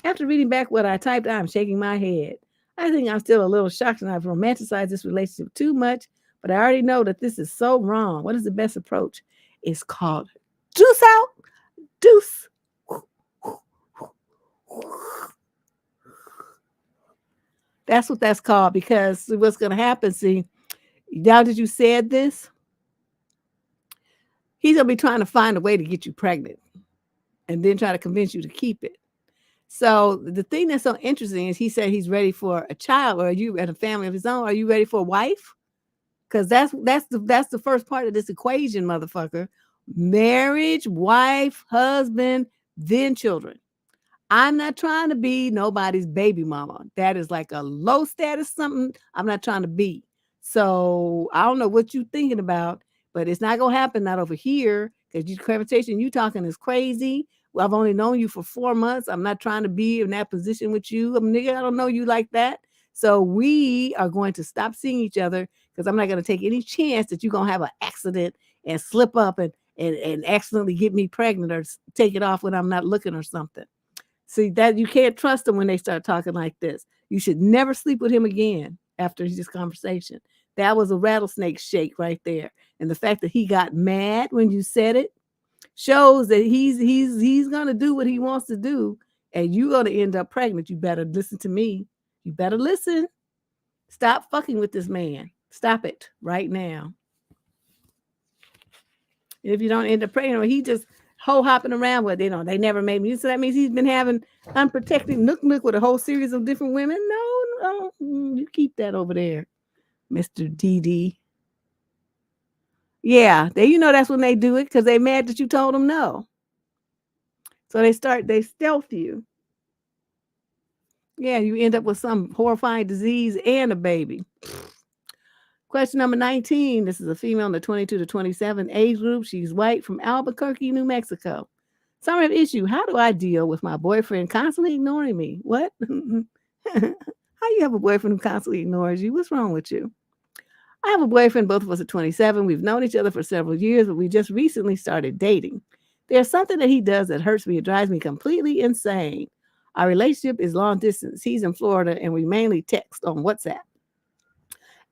After reading back what I typed, I'm shaking my head. I think I'm still a little shocked and I've romanticized this relationship too much, but I already know that this is so wrong. What is the best approach? It's called deuce out, deuce. That's what that's called because what's going to happen, see, now that you said this, he's going to be trying to find a way to get you pregnant and then try to convince you to keep it. So the thing that's so interesting is he said he's ready for a child, or are you and a family of his own? Are you ready for a wife? Because that's the first part of this equation, motherfucker. Marriage, wife, husband, then children. I'm not trying to be nobody's baby mama. That is like a low status something I'm not trying to be. So I don't know what you're thinking about, but it's not gonna happen not over here because your conversation you talking is crazy. Well, I've only known you for 4 months. I'm not trying to be in that position with you. Nigga, I don't know you like that. So we are going to stop seeing each other because I'm not going to take any chance that you're going to have an accident and slip up and accidentally get me pregnant or take it off when I'm not looking or something. See, that you can't trust them when they start talking like this. You should never sleep with him again after this conversation. That was a rattlesnake shake right there. And the fact that he got mad when you said it shows that he's going to do what he wants to do and you're going to end up pregnant. You better listen to me. You better listen. Stop fucking with this man. Stop it right now. If you don't end up pregnant, he just hopping around with, they never made me. So that means he's been having unprotected nook with a whole series of different women. No, you keep that over there, Mr. DD. Yeah, that's when they do it because they mad that you told them no. So they stealth you. Yeah, you end up with some horrifying disease and a baby. Question number 19. This is a female in the 22 to 27 age group. She's white from Albuquerque, New Mexico. Summary of issue. How do I deal with my boyfriend constantly ignoring me? What? How you have a boyfriend who constantly ignores you? What's wrong with you? I have a boyfriend. Both of us are 27. We've known each other for several years, but we just recently started dating. There's something that he does that hurts me. It drives me completely insane. Our relationship is long distance. He's in Florida, and we mainly text on WhatsApp.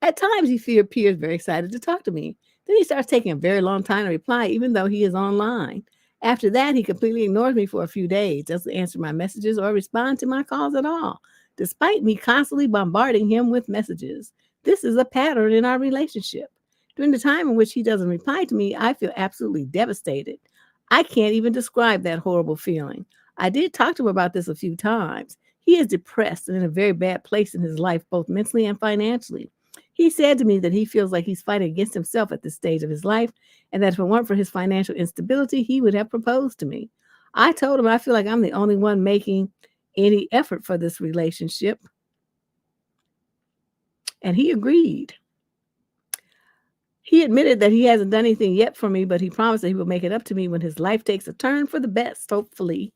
At times, he appears very excited to talk to me. Then he starts taking a very long time to reply, even though he is online. After that, he completely ignores me for a few days, doesn't answer my messages or respond to my calls at all, despite me constantly bombarding him with messages. This is a pattern in our relationship. During the time in which he doesn't reply to me, I feel absolutely devastated. I can't even describe that horrible feeling. I did talk to him about this a few times. He is depressed and in a very bad place in his life, both mentally and financially. He said to me that he feels like he's fighting against himself at this stage of his life, and that if it weren't for his financial instability, he would have proposed to me. I told him I feel like I'm the only one making any effort for this relationship, and he agreed. He admitted that he hasn't done anything yet for me, but he promised that he will make it up to me when his life takes a turn for the best, hopefully.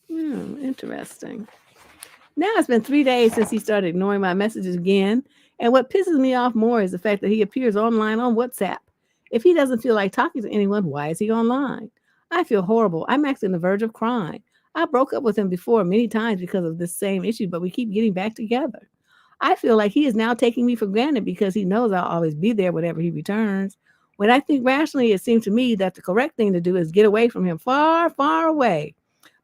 Interesting. Now it's been 3 days since he started ignoring my messages again, and what pisses me off more is the fact that he appears online on WhatsApp. If he doesn't feel like talking to anyone, why is he online? I feel horrible. I'm actually on the verge of crying. I broke up with him before many times because of this same issue, but we keep getting back together. I feel like he is now taking me for granted because he knows I'll always be there whenever he returns. When I think rationally, it seems to me that the correct thing to do is get away from him far, far away.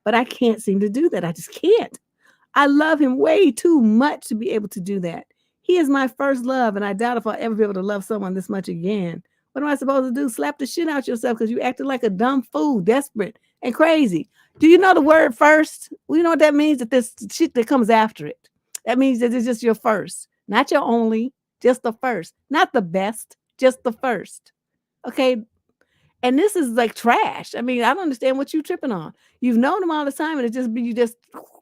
But I can't seem to do that. I just can't. I love him way too much to be able to do that. He is my first love, and I doubt if I'll ever be able to love someone this much again. What am I supposed to do? Slap the shit out yourself because you acted like a dumb fool, desperate and crazy. Do you know the word first? Well, you know what that means? That there's shit that comes after it. That means that it's just your first, not your only, just the first, not the best, just the first. Okay. And this is like trash. I mean, I don't understand what you're tripping on. You've known him all the time, and you just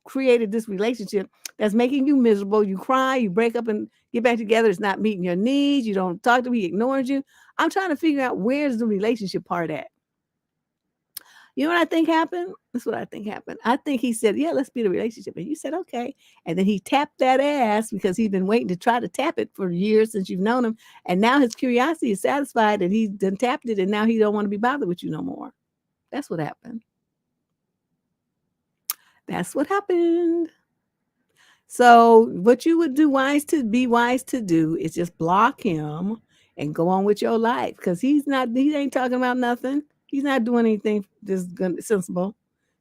created this relationship that's making you miserable. You cry, you break up and get back together. It's not meeting your needs. You don't talk to him. He ignores you. I'm trying to figure out where's the relationship part at. You know what I think happened? That's what I think happened. I think he said, yeah, let's be the relationship. And you said, okay. And then he tapped that ass because he's been waiting to try to tap it for years since you've known him. And now his curiosity is satisfied and he's done tapped it. And now he don't want to be bothered with you no more. That's what happened. That's what happened. So what you would be wise to do is just block him and go on with your life. Because he ain't talking about nothing. He's not doing anything sensible.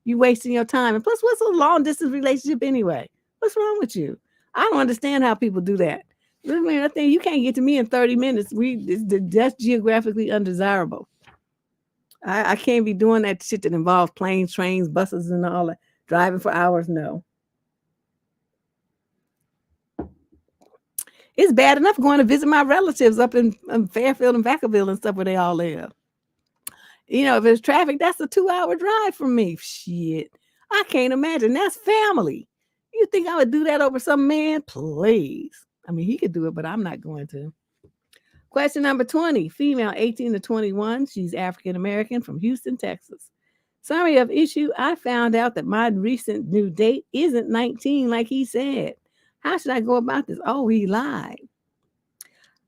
You wasting your time. And plus, what's a long distance relationship anyway? What's wrong with you? I don't understand how people do that. I think you can't get to me in 30 minutes. That's geographically undesirable. I can't be doing that shit that involves planes, trains, buses, and all that. Driving for hours, no. It's bad enough going to visit my relatives up in Fairfield and Vacaville and stuff where they all live. You know, if there's traffic, that's a 2-hour drive from me. Shit. I can't imagine. That's family. You think I would do that over some man? Please. I mean, he could do it, but I'm not going to. Question number 20. Female, 18 to 21. She's African American from Houston, Texas. Summary of issue. I found out that my recent new date isn't 19 like he said. How should I go about this? Oh, he lied.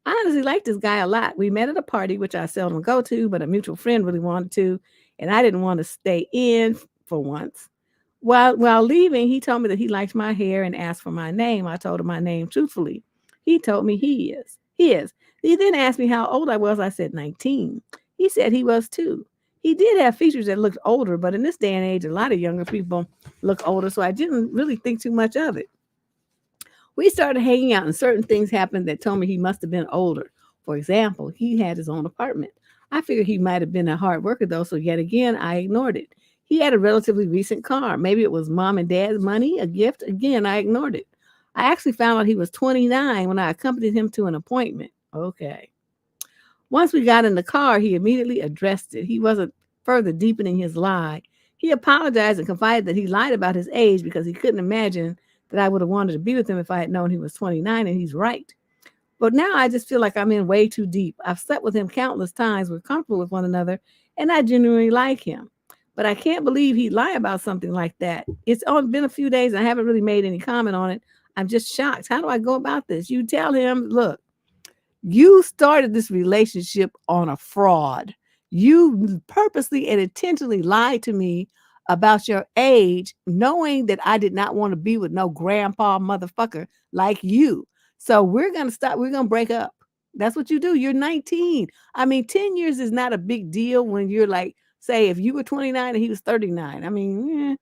I honestly like this guy a lot. We met at a party, which I seldom go to, but a mutual friend really wanted to, and I didn't want to stay in for once. While leaving, he told me that he liked my hair and asked for my name. I told him my name truthfully. He told me he is. He then asked me how old I was. I said 19. He said he was too. He did have features that looked older, but in this day and age, a lot of younger people look older, so I didn't really think too much of it. We started hanging out and certain things happened that told me he must have been older. For example, he had his own apartment. I figured he might have been a hard worker though, so yet again, I ignored it. He had a relatively recent car. Maybe it was mom and dad's money, a gift. Again, I ignored it. I actually found out he was 29 when I accompanied him to an appointment. Okay. Once we got in the car, he immediately addressed it. He wasn't further deepening his lie. He apologized and confided that he lied about his age because he couldn't imagine that I would have wanted to be with him if I had known he was 29, and he's right. But now I just feel like I'm in way too deep. I've slept with him countless times. We're comfortable with one another, and I genuinely like him. But I can't believe he'd lie about something like that. It's only been a few days, and I haven't really made any comment on it. I'm just shocked. How do I go about this? You tell him, look, you started this relationship on a fraud. You purposely and intentionally lied to me about your age, knowing that I did not want to be with no grandpa motherfucker like you. So we're going to stop. We're going to break up. That's what you do. You're 19. I mean, 10 years is not a big deal when you're like, say, if you were 29 and he was 39. I mean,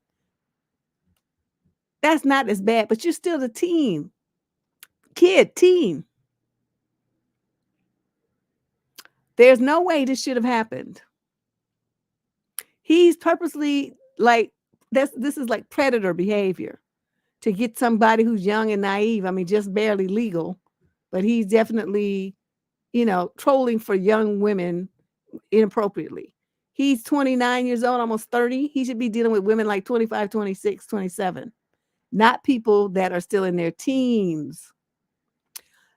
that's not as bad, but you're still a teen. There's no way this should have happened. He's purposely like, this is like predator behavior to get somebody who's young and naive. I mean, just barely legal but he's definitely, trolling for young women inappropriately. He's 29 years old, almost 30. He should be dealing with women like 25, 26, 27, not people that are still in their teens.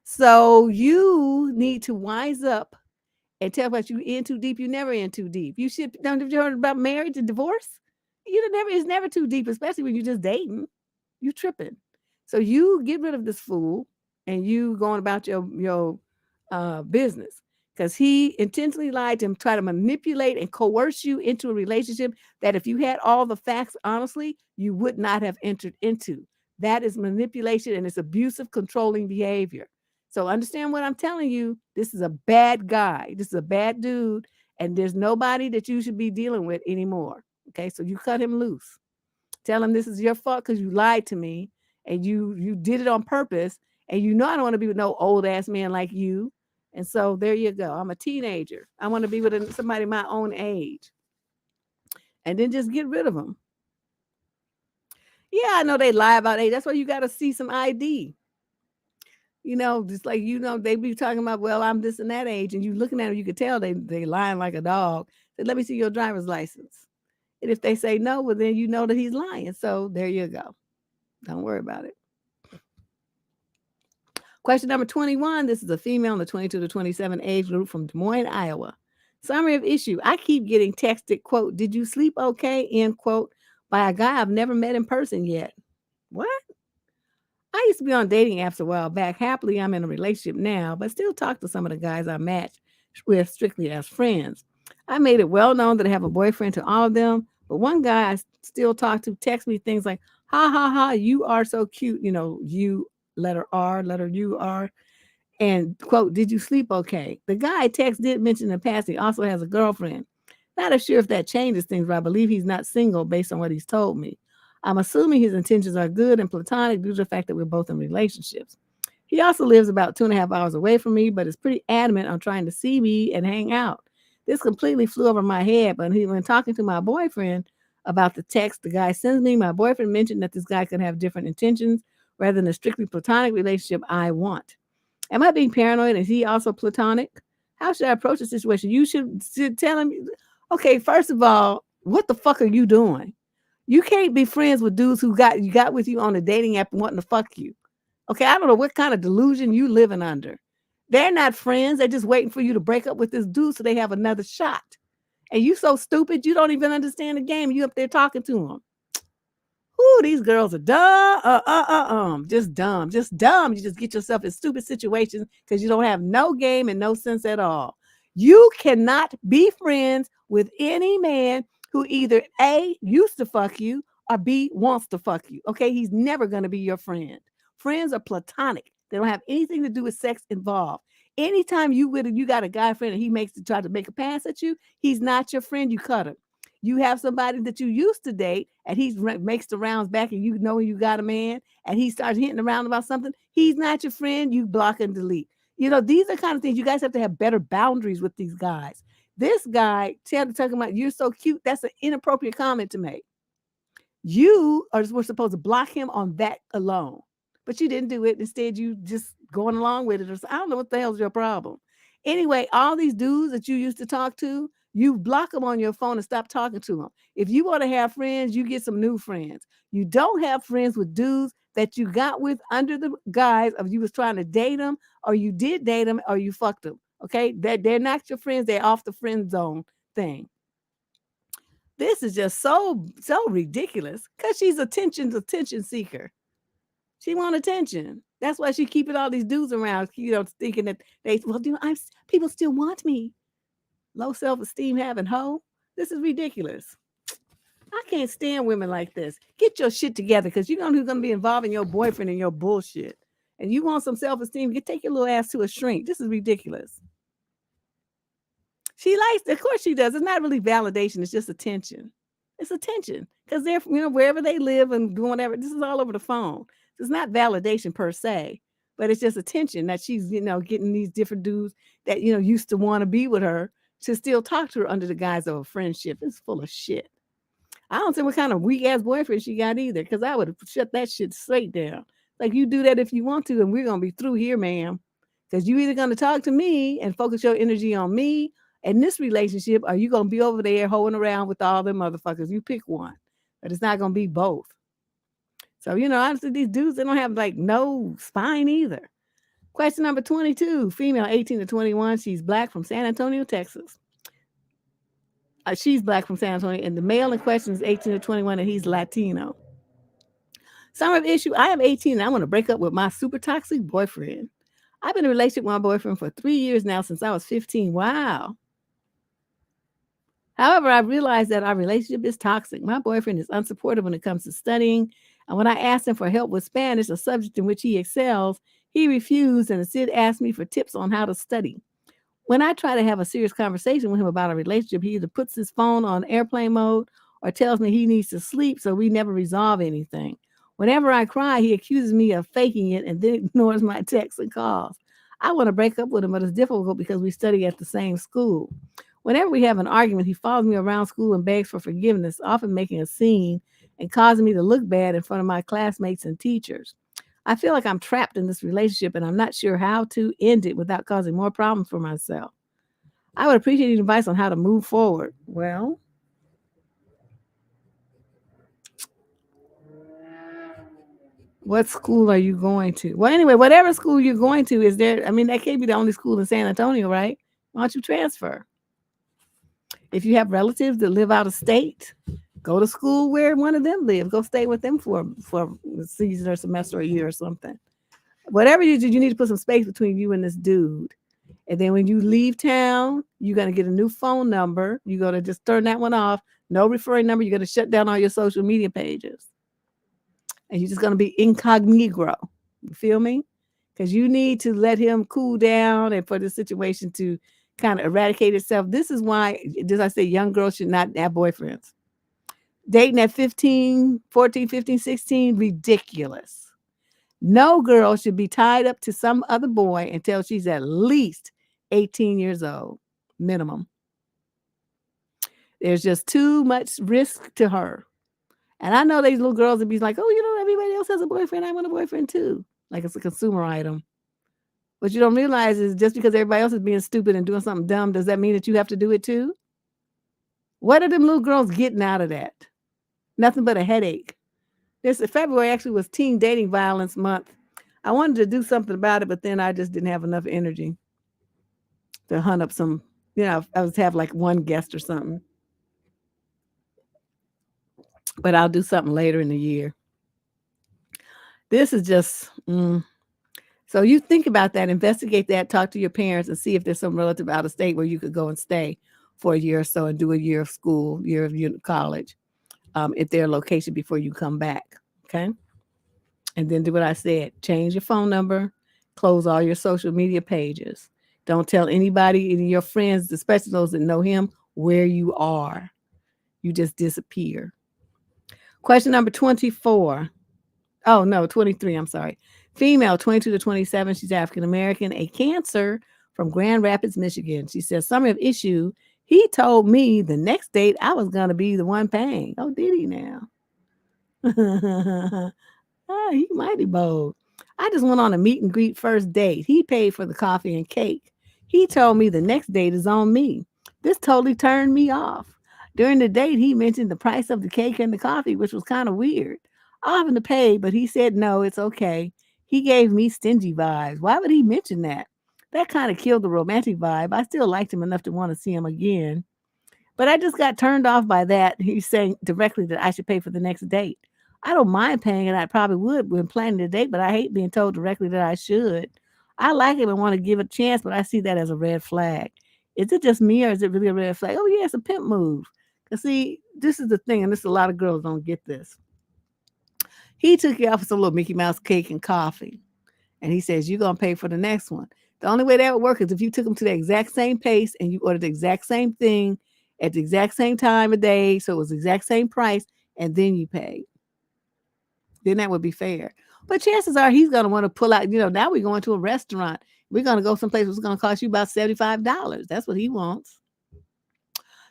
So you need to wise up and tell us you in too deep, you never in too deep. You should don't have you heard about marriage and divorce? It's never too deep, especially when you're just dating. You tripping. So you get rid of this fool and you going about your business. Because he intentionally lied to him, try to manipulate and coerce you into a relationship that if you had all the facts honestly, you would not have entered into. That is manipulation and it's abusive, controlling behavior. So understand what I'm telling you. This is a bad guy. This is a bad dude. And there's nobody that you should be dealing with anymore. Okay. So you cut him loose. Tell him this is your fault because you lied to me and you did it on purpose. And I don't want to be with no old ass man like you. And so there you go. I'm a teenager. I want to be with somebody my own age. And then just get rid of them. Yeah, I know they lie about age. That's why you got to see some ID. Just like, they be talking about, well, I'm this and that age. And you looking at them, you could tell they lying like a dog. Say, let me see your driver's license. And if they say no, well, then you know that he's lying. So there you go. Don't worry about it. Question number 21. This is a female in the 22 to 27 age group from Des Moines, Iowa. Summary of issue. I keep getting texted, quote, did you sleep okay, end quote, by a guy I've never met in person yet. What? I used to be on dating apps a while back. Happily, I'm in a relationship now, but still talk to some of the guys I match with strictly as friends. I made it well known that I have a boyfriend to all of them, but one guy I still talk to texts me things like, ha, ha, ha, you are so cute. You, letter R, letter U, R, and quote, did you sleep okay? The guy I text did mention in passing also has a girlfriend. Not as sure if that changes things, but I believe he's not single based on what he's told me. I'm assuming his intentions are good and platonic due to the fact that we're both in relationships. He also lives about 2.5 hours away from me, but is pretty adamant on trying to see me and hang out. This completely flew over my head, but when talking to my boyfriend about the text the guy sends me, my boyfriend mentioned that this guy could have different intentions rather than a strictly platonic relationship I want. Am I being paranoid? Is he also platonic? How should I approach the situation? You should tell him, okay, first of all, what the fuck are you doing? You can't be friends with dudes who got with you on a dating app and wanting to fuck you. Okay, I don't know what kind of delusion you living under. They're not friends. They're just waiting for you to break up with this dude so they have another shot. And you so stupid, you don't even understand the game. You up there talking to them. Ooh, these girls are dumb. Just dumb. Just dumb. You just get yourself in stupid situations because you don't have no game and no sense at all. You cannot be friends with any man who either A, used to fuck you, or B, wants to fuck you. Okay, he's never going to be your friend. Friends are platonic. They don't have anything to do with sex involved. Anytime you got a guy friend and he try to make a pass at you, he's not your friend. You cut him. You have somebody that you used to date and he makes the rounds back and you got a man and he starts hitting around about something. He's not your friend. You block and delete. These are kind of things you guys have to have better boundaries with these guys. This guy talking about you're so cute. That's an inappropriate comment to make. You were supposed to block him on that alone, but you didn't do it. Instead, you just going along with it. I don't know what the hell's your problem. Anyway, all these dudes that you used to talk to, you block them on your phone and stop talking to them. If you want to have friends, you get some new friends. You don't have friends with dudes that you got with under the guise of you was trying to date them, or you did date them, or you fucked them. Okay, they're not your friends. They're off the friend zone thing. This is just so ridiculous because she's attention seeker. She want attention. That's why she keeping all these dudes around, thinking that people still want me. Low self-esteem having hoe. This is ridiculous. I can't stand women like this. Get your shit together because you know who's going to be involved in your boyfriend and your bullshit. And you want some self-esteem, take your little ass to a shrink. This is ridiculous. She likes, of course she does. It's not really validation. It's just attention. It's attention because they're, wherever they live and doing whatever. This is all over the phone. It's not validation per se, but it's just attention that she's, getting these different dudes that, used to want to be with her to still talk to her under the guise of a friendship. It's full of shit. I don't see what kind of weak ass boyfriend she got either, because I would have shut that shit straight down. Like, you do that if you want to, and we're going to be through here, ma'am. Because you either going to talk to me and focus your energy on me in this relationship, or you going to be over there holding around with all them motherfuckers. You pick one. But it's not going to be both. So, honestly, these dudes, they don't have like no spine either. Question number 22, female 18 to 21. She's black from San Antonio, Texas. She's black from San Antonio, and the male in question is 18 to 21, and he's Latino. Summary of issue: I am 18 and I want to break up with my super toxic boyfriend. I've been in a relationship with my boyfriend for 3 years now, since I was 15. Wow. However, I've realized that our relationship is toxic. My boyfriend is unsupportive when it comes to studying, and when I asked him for help with Spanish, a subject in which he excels, he refused and instead asked me for tips on how to study. When I try to have a serious conversation with him about our relationship, he either puts his phone on airplane mode or tells me he needs to sleep, so we never resolve anything. Whenever I cry, he accuses me of faking it and then ignores my texts and calls. I want to break up with him, but it's difficult because we study at the same school. Whenever we have an argument, he follows me around school and begs for forgiveness, often making a scene and causing me to look bad in front of my classmates and teachers. I feel like I'm trapped in this relationship and I'm not sure how to end it without causing more problems for myself. I would appreciate advice on how to move forward. Well, what school are you going to? Well, anyway, whatever school you're going to, is there, I mean, that can't be the only school in San Antonio, right? Why don't you transfer? If you have relatives that live out of state, go to school where one of them lives. Go stay with them for a season or semester or a year or something. Whatever you do, you need to put some space between you and this dude. And then when you leave town, you're going to get a new phone number. You're going to just turn that one off. No referring number. You're going to shut down all your social media pages. And you're just going to be incognito. You feel me? Because you need to let him cool down and for the situation to kind of eradicate itself. This is why, as I say, young girls should not have boyfriends. Dating at 15, 14, 15, 16, ridiculous. No girl should be tied up to some other boy until she's at least 18 years old, minimum. There's just too much risk to her. And I know these little girls would be like, oh, everybody else has a boyfriend. I want a boyfriend too. Like it's a consumer item. What you don't realize is just because everybody else is being stupid and doing something dumb, does that mean that you have to do it too? What are them little girls getting out of that? Nothing but a headache. February actually was Teen Dating Violence Month. I wanted to do something about it, but then I just didn't have enough energy to hunt up some, I was have like one guest or something. But I'll do something later in the year. This is just, So you think about that, investigate that, talk to your parents and see if there's some relative out of state where you could go and stay for a year or so and do a year of school, year of college, at their location before you come back. Okay. And then do what I said. Change your phone number, close all your social media pages. Don't tell anybody, any of your friends, especially those that know him, where you are. You just disappear. Question number 24. Oh, no, 23. I'm sorry. Female, 22 to 27. She's African American, a Cancer from Grand Rapids, Michigan. She says, summary of issue. He told me the next date I was going to be the one paying. Oh, did he now? He mighty bold. I just went on a meet and greet first date. He paid for the coffee and cake. He told me the next date is on me. This totally turned me off. During the date, he mentioned the price of the cake and the coffee, which was kind of weird. I offered to pay, but he said, no, it's okay. He gave me stingy vibes. Why would he mention that? That kind of killed the romantic vibe. I still liked him enough to want to see him again. But I just got turned off by that. He's saying directly that I should pay for the next date. I don't mind paying, and I probably would when planning the date, but I hate being told directly that I should. I like him and want to give a chance, but I see that as a red flag. Is it just me, or is it really a red flag? Oh, yeah, it's a pimp move. Because, see, this is the thing, and this a lot of girls don't get this. He took you out for some little Mickey Mouse cake and coffee, and he says, you're going to pay for the next one. The only way that would work is if you took him to the exact same pace and you ordered the exact same thing at the exact same time of day, so it was the exact same price, and then you paid. Then that would be fair. But chances are he's going to want to pull out, now we're going to a restaurant. We're going to go someplace that's going to cost you about $75. That's what he wants.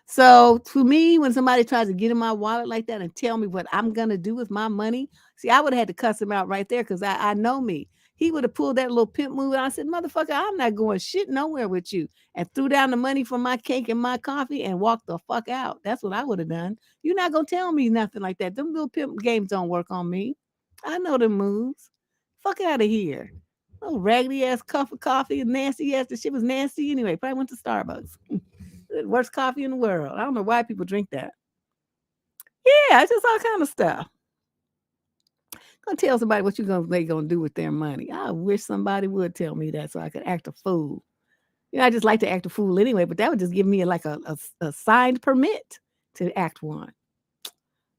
So to me, when somebody tries to get in my wallet like that and tell me what I'm going to do with my money, see, I would have had to cuss him out right there because I know me. he would have pulled that little pimp move. I said, motherfucker, I'm not going shit nowhere with you. And threw down the money for my cake and my coffee and walked the fuck out. That's what I would have done. You're not going to tell me nothing like that. Them little pimp games don't work on me. I know them moves. Fuck out of here. Oh, raggedy ass cup of coffee and nasty ass. The shit was nasty anyway. Probably went to Starbucks. Worst coffee in the world. I don't know why people drink that. Yeah, it's just all kind of stuff. Gonna tell somebody what they gonna do with their money. I wish somebody would tell me that so I could act a fool. I just like to act a fool anyway, but that would just give me like a signed permit to act one.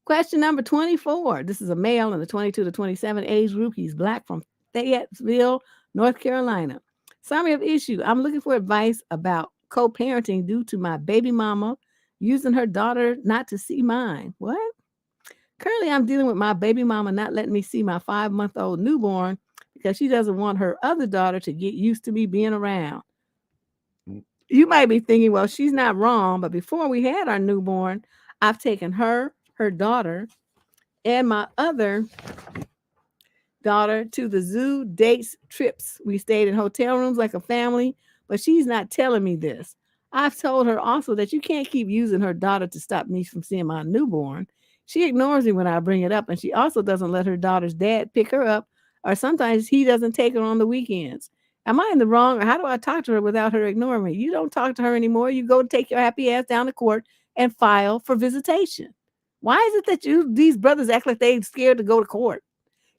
Question number 24. This is a male in the 22 to 27 age group. He's Black from Fayetteville, North Carolina. Summary of issue. I'm looking for advice about co-parenting due to my baby mama using her daughter not to see mine. What? Currently, I'm dealing with my baby mama not letting me see my 5-month-old newborn because she doesn't want her other daughter to get used to me being around. You might be thinking, well, she's not wrong, but before we had our newborn, I've taken her daughter, and my other daughter to the zoo, dates, trips. We stayed in hotel rooms like a family, but she's not telling me this. I've told her also that you can't keep using her daughter to stop me from seeing my newborn. She ignores me when I bring it up, and she also doesn't let her daughter's dad pick her up, or sometimes he doesn't take her on the weekends. Am I in the wrong, or how do I talk to her without her ignoring me? You don't talk to her anymore. You go take your happy ass down to court and file for visitation. Why is it that these brothers act like they're scared to go to court?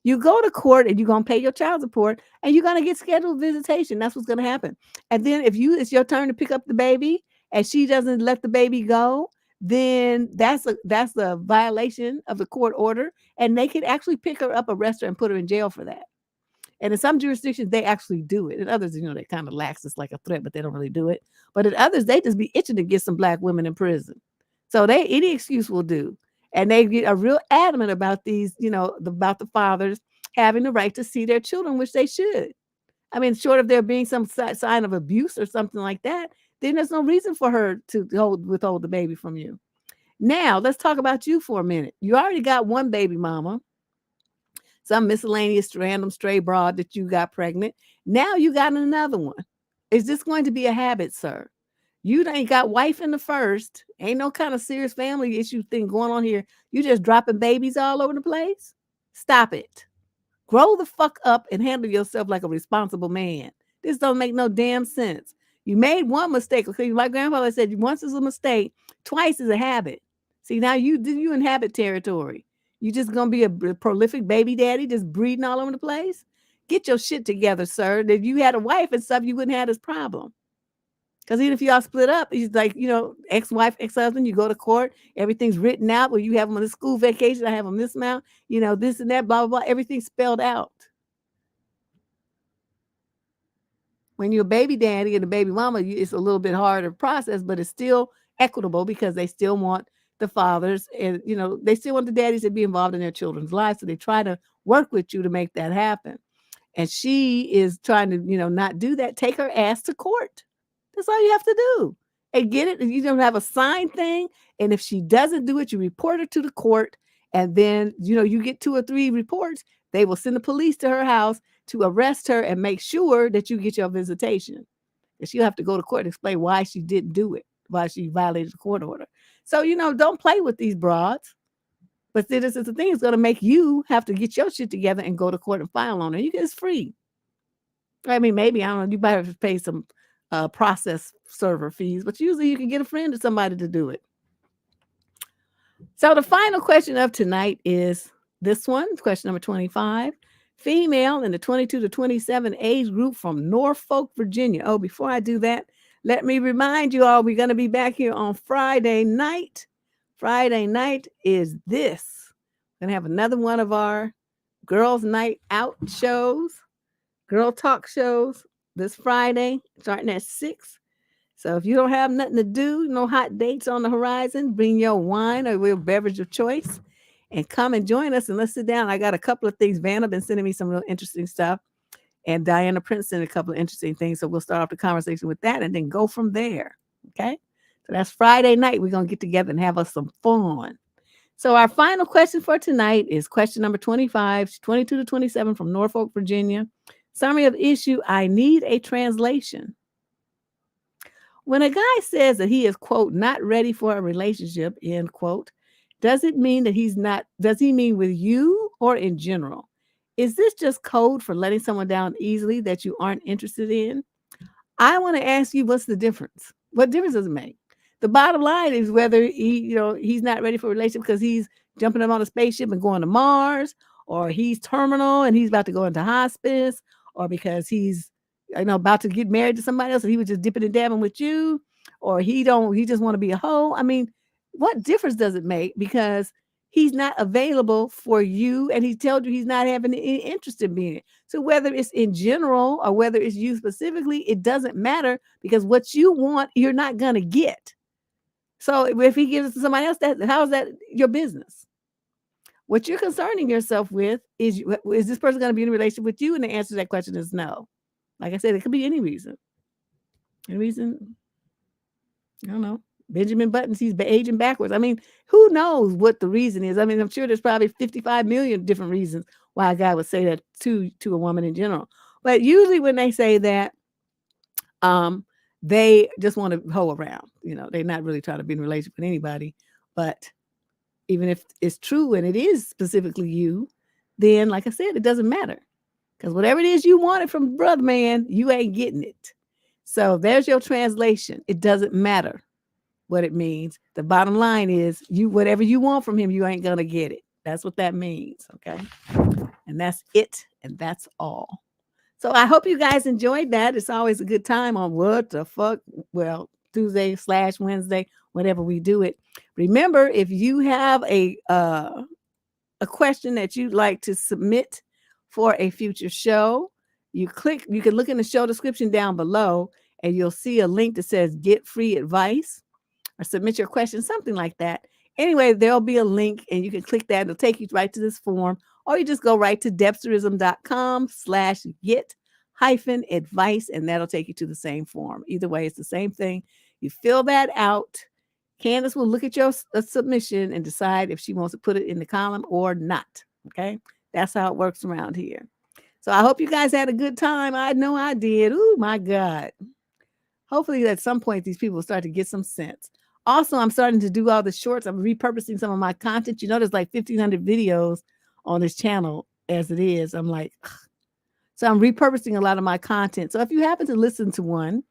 You go to court and you're going to pay your child support and you're going to get scheduled visitation. That's what's going to happen. And then if it's your turn to pick up the baby and she doesn't let the baby go, then that's a violation of the court order. And they could actually pick her up, arrest her, and put her in jail for that. And in some jurisdictions, they actually do it. In others, they kind of lax. It's like a threat, but they don't really do it. But in others, they just be itching to get some Black women in prison. So any excuse will do. And they get real adamant about these, about the fathers having the right to see their children, which they should. I mean, short of there being some sign of abuse or something like that, then there's no reason for her to withhold the baby from you. Now, let's talk about you for a minute. You already got one baby mama, some miscellaneous random stray broad that you got pregnant. Now you got another one. Is this going to be a habit, sir? You ain't got wife in the first. Ain't no kind of serious family issue thing going on here. You just dropping babies all over the place. Stop it. Grow the fuck up and handle yourself like a responsible man. This don't make no damn sense. You made one mistake. Okay, my grandfather said once is a mistake, twice is a habit. See, now you inhabit territory. You just gonna be a prolific baby daddy, just breeding all over the place. Get your shit together, sir. If you had a wife and stuff, you wouldn't have this problem. Because even if y'all split up, he's like, ex-wife, ex-husband, you go to court, everything's written out. Where you have them on a school vacation, I have them this amount, this and that, blah, blah, blah. Everything's spelled out. When you're a baby daddy and a baby mama, it's a little bit harder process, but it's still equitable because they still want the fathers and, they still want the daddies to be involved in their children's lives. So they try to work with you to make that happen. And she is trying to, not do that. Take her ass to court. That's all you have to do. And get it. You don't have a signed thing. And if she doesn't do it, you report her to the court. And then, you get 2 or 3 reports. They will send the police to her house to arrest her and make sure that you get your visitation. And she'll have to go to court and explain why she didn't do it, why she violated the court order. So, don't play with these broads. But this is the thing. It's going to make you have to get your shit together and go to court and file on her. You get it's free. I mean, maybe, I don't know, you might have to pay some process server fees, but usually you can get a friend or somebody to do it. So the final question of tonight is this one, question number 25. Female in the 22 to 27 age group from Norfolk, Virginia. Oh, before I do that, let me remind you all, we're going to be back here on Friday night. Friday night is this. We're going to have another one of our girls' night out shows, girl talk shows. This Friday, starting at 6. So if you don't have nothing to do, no hot dates on the horizon, bring your wine or your beverage of choice and come and join us and let's sit down. I got a couple of things. Vanna been sending me some real interesting stuff. And Diana Prince sent a couple of interesting things. So we'll start off the conversation with that and then go from there. Okay? So that's Friday night. We're going to get together and have us some fun. So our final question for tonight is question number 25, 22 to 27 from Norfolk, Virginia. Summary of issue, I need a translation. When a guy says that he is, quote, not ready for a relationship, end quote, does it mean that he's not, does he mean with you or in general? Is this just code for letting someone down easily that you aren't interested in? I want to ask you, what's the difference? What difference does it make? The bottom line is whether he's not ready for a relationship because he's jumping up on a spaceship and going to Mars, or he's terminal and he's about to go into hospice, or because he's about to get married to somebody else and he was just dipping and dabbing with you, or he just want to be a hoe. I mean, what difference does it make? Because he's not available for you and he told you he's not having any interest in being it. So whether it's in general or whether it's you specifically, it doesn't matter, because what you want, you're not going to get. So if he gives it to somebody else, how is that your business? What you're concerning yourself with is this person going to be in a relationship with you? And the answer to that question is no. Like I said, it could be any reason. Any reason, I don't know. Benjamin Buttons, he's aging backwards. I mean, who knows what the reason is? I mean, I'm sure there's probably 55 million different reasons why a guy would say that to a woman in general. But usually when they say that, they just want to hoe around. They're not really trying to be in a relationship with anybody. But even if it's true and it is specifically you, then like I said, it doesn't matter. Because whatever it is you wanted from brother man, you ain't getting it. So there's your translation. It doesn't matter what it means. The bottom line is whatever you want from him, you ain't gonna get it. That's what that means. Okay. And that's it. And that's all. So I hope you guys enjoyed that. It's always a good time on What the Fuck? Well, Tuesday/Wednesday, whenever we do it. Remember, if you have a question that you'd like to submit for a future show, you can look in the show description down below and you'll see a link that says get free advice or submit your question, something like that. Anyway, there'll be a link and you can click that. It'll take you right to this form, or you just go right to debsterism.com/get-advice and that'll take you to the same form. Either way, it's the same thing. You fill that out. Candace will look at your submission and decide if she wants to put it in the column or not. Okay. That's how it works around here. So I hope you guys had a good time. I know I did. Oh my God. Hopefully at some point these people will start to get some sense. Also, I'm starting to do all the shorts. I'm repurposing some of my content. There's like 1,500 videos on this channel as it is. I'm like, ugh. So I'm repurposing a lot of my content. So if you happen to listen to one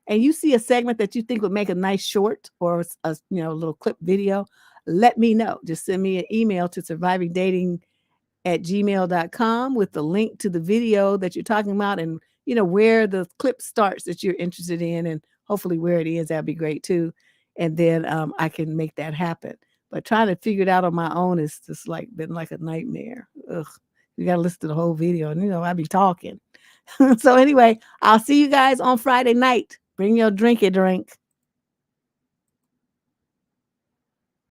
and you see a segment that you think would make a nice short or a little clip video, let me know. Just send me an email to survivingdating@gmail.com with the link to the video that you're talking about and where the clip starts that you're interested in, and hopefully where it is. That'd be great too. And then I can make that happen. But trying to figure it out on my own is just been like a nightmare. Ugh. You got to listen to the whole video and I be talking. So anyway, I'll see you guys on Friday night. Bring your drink.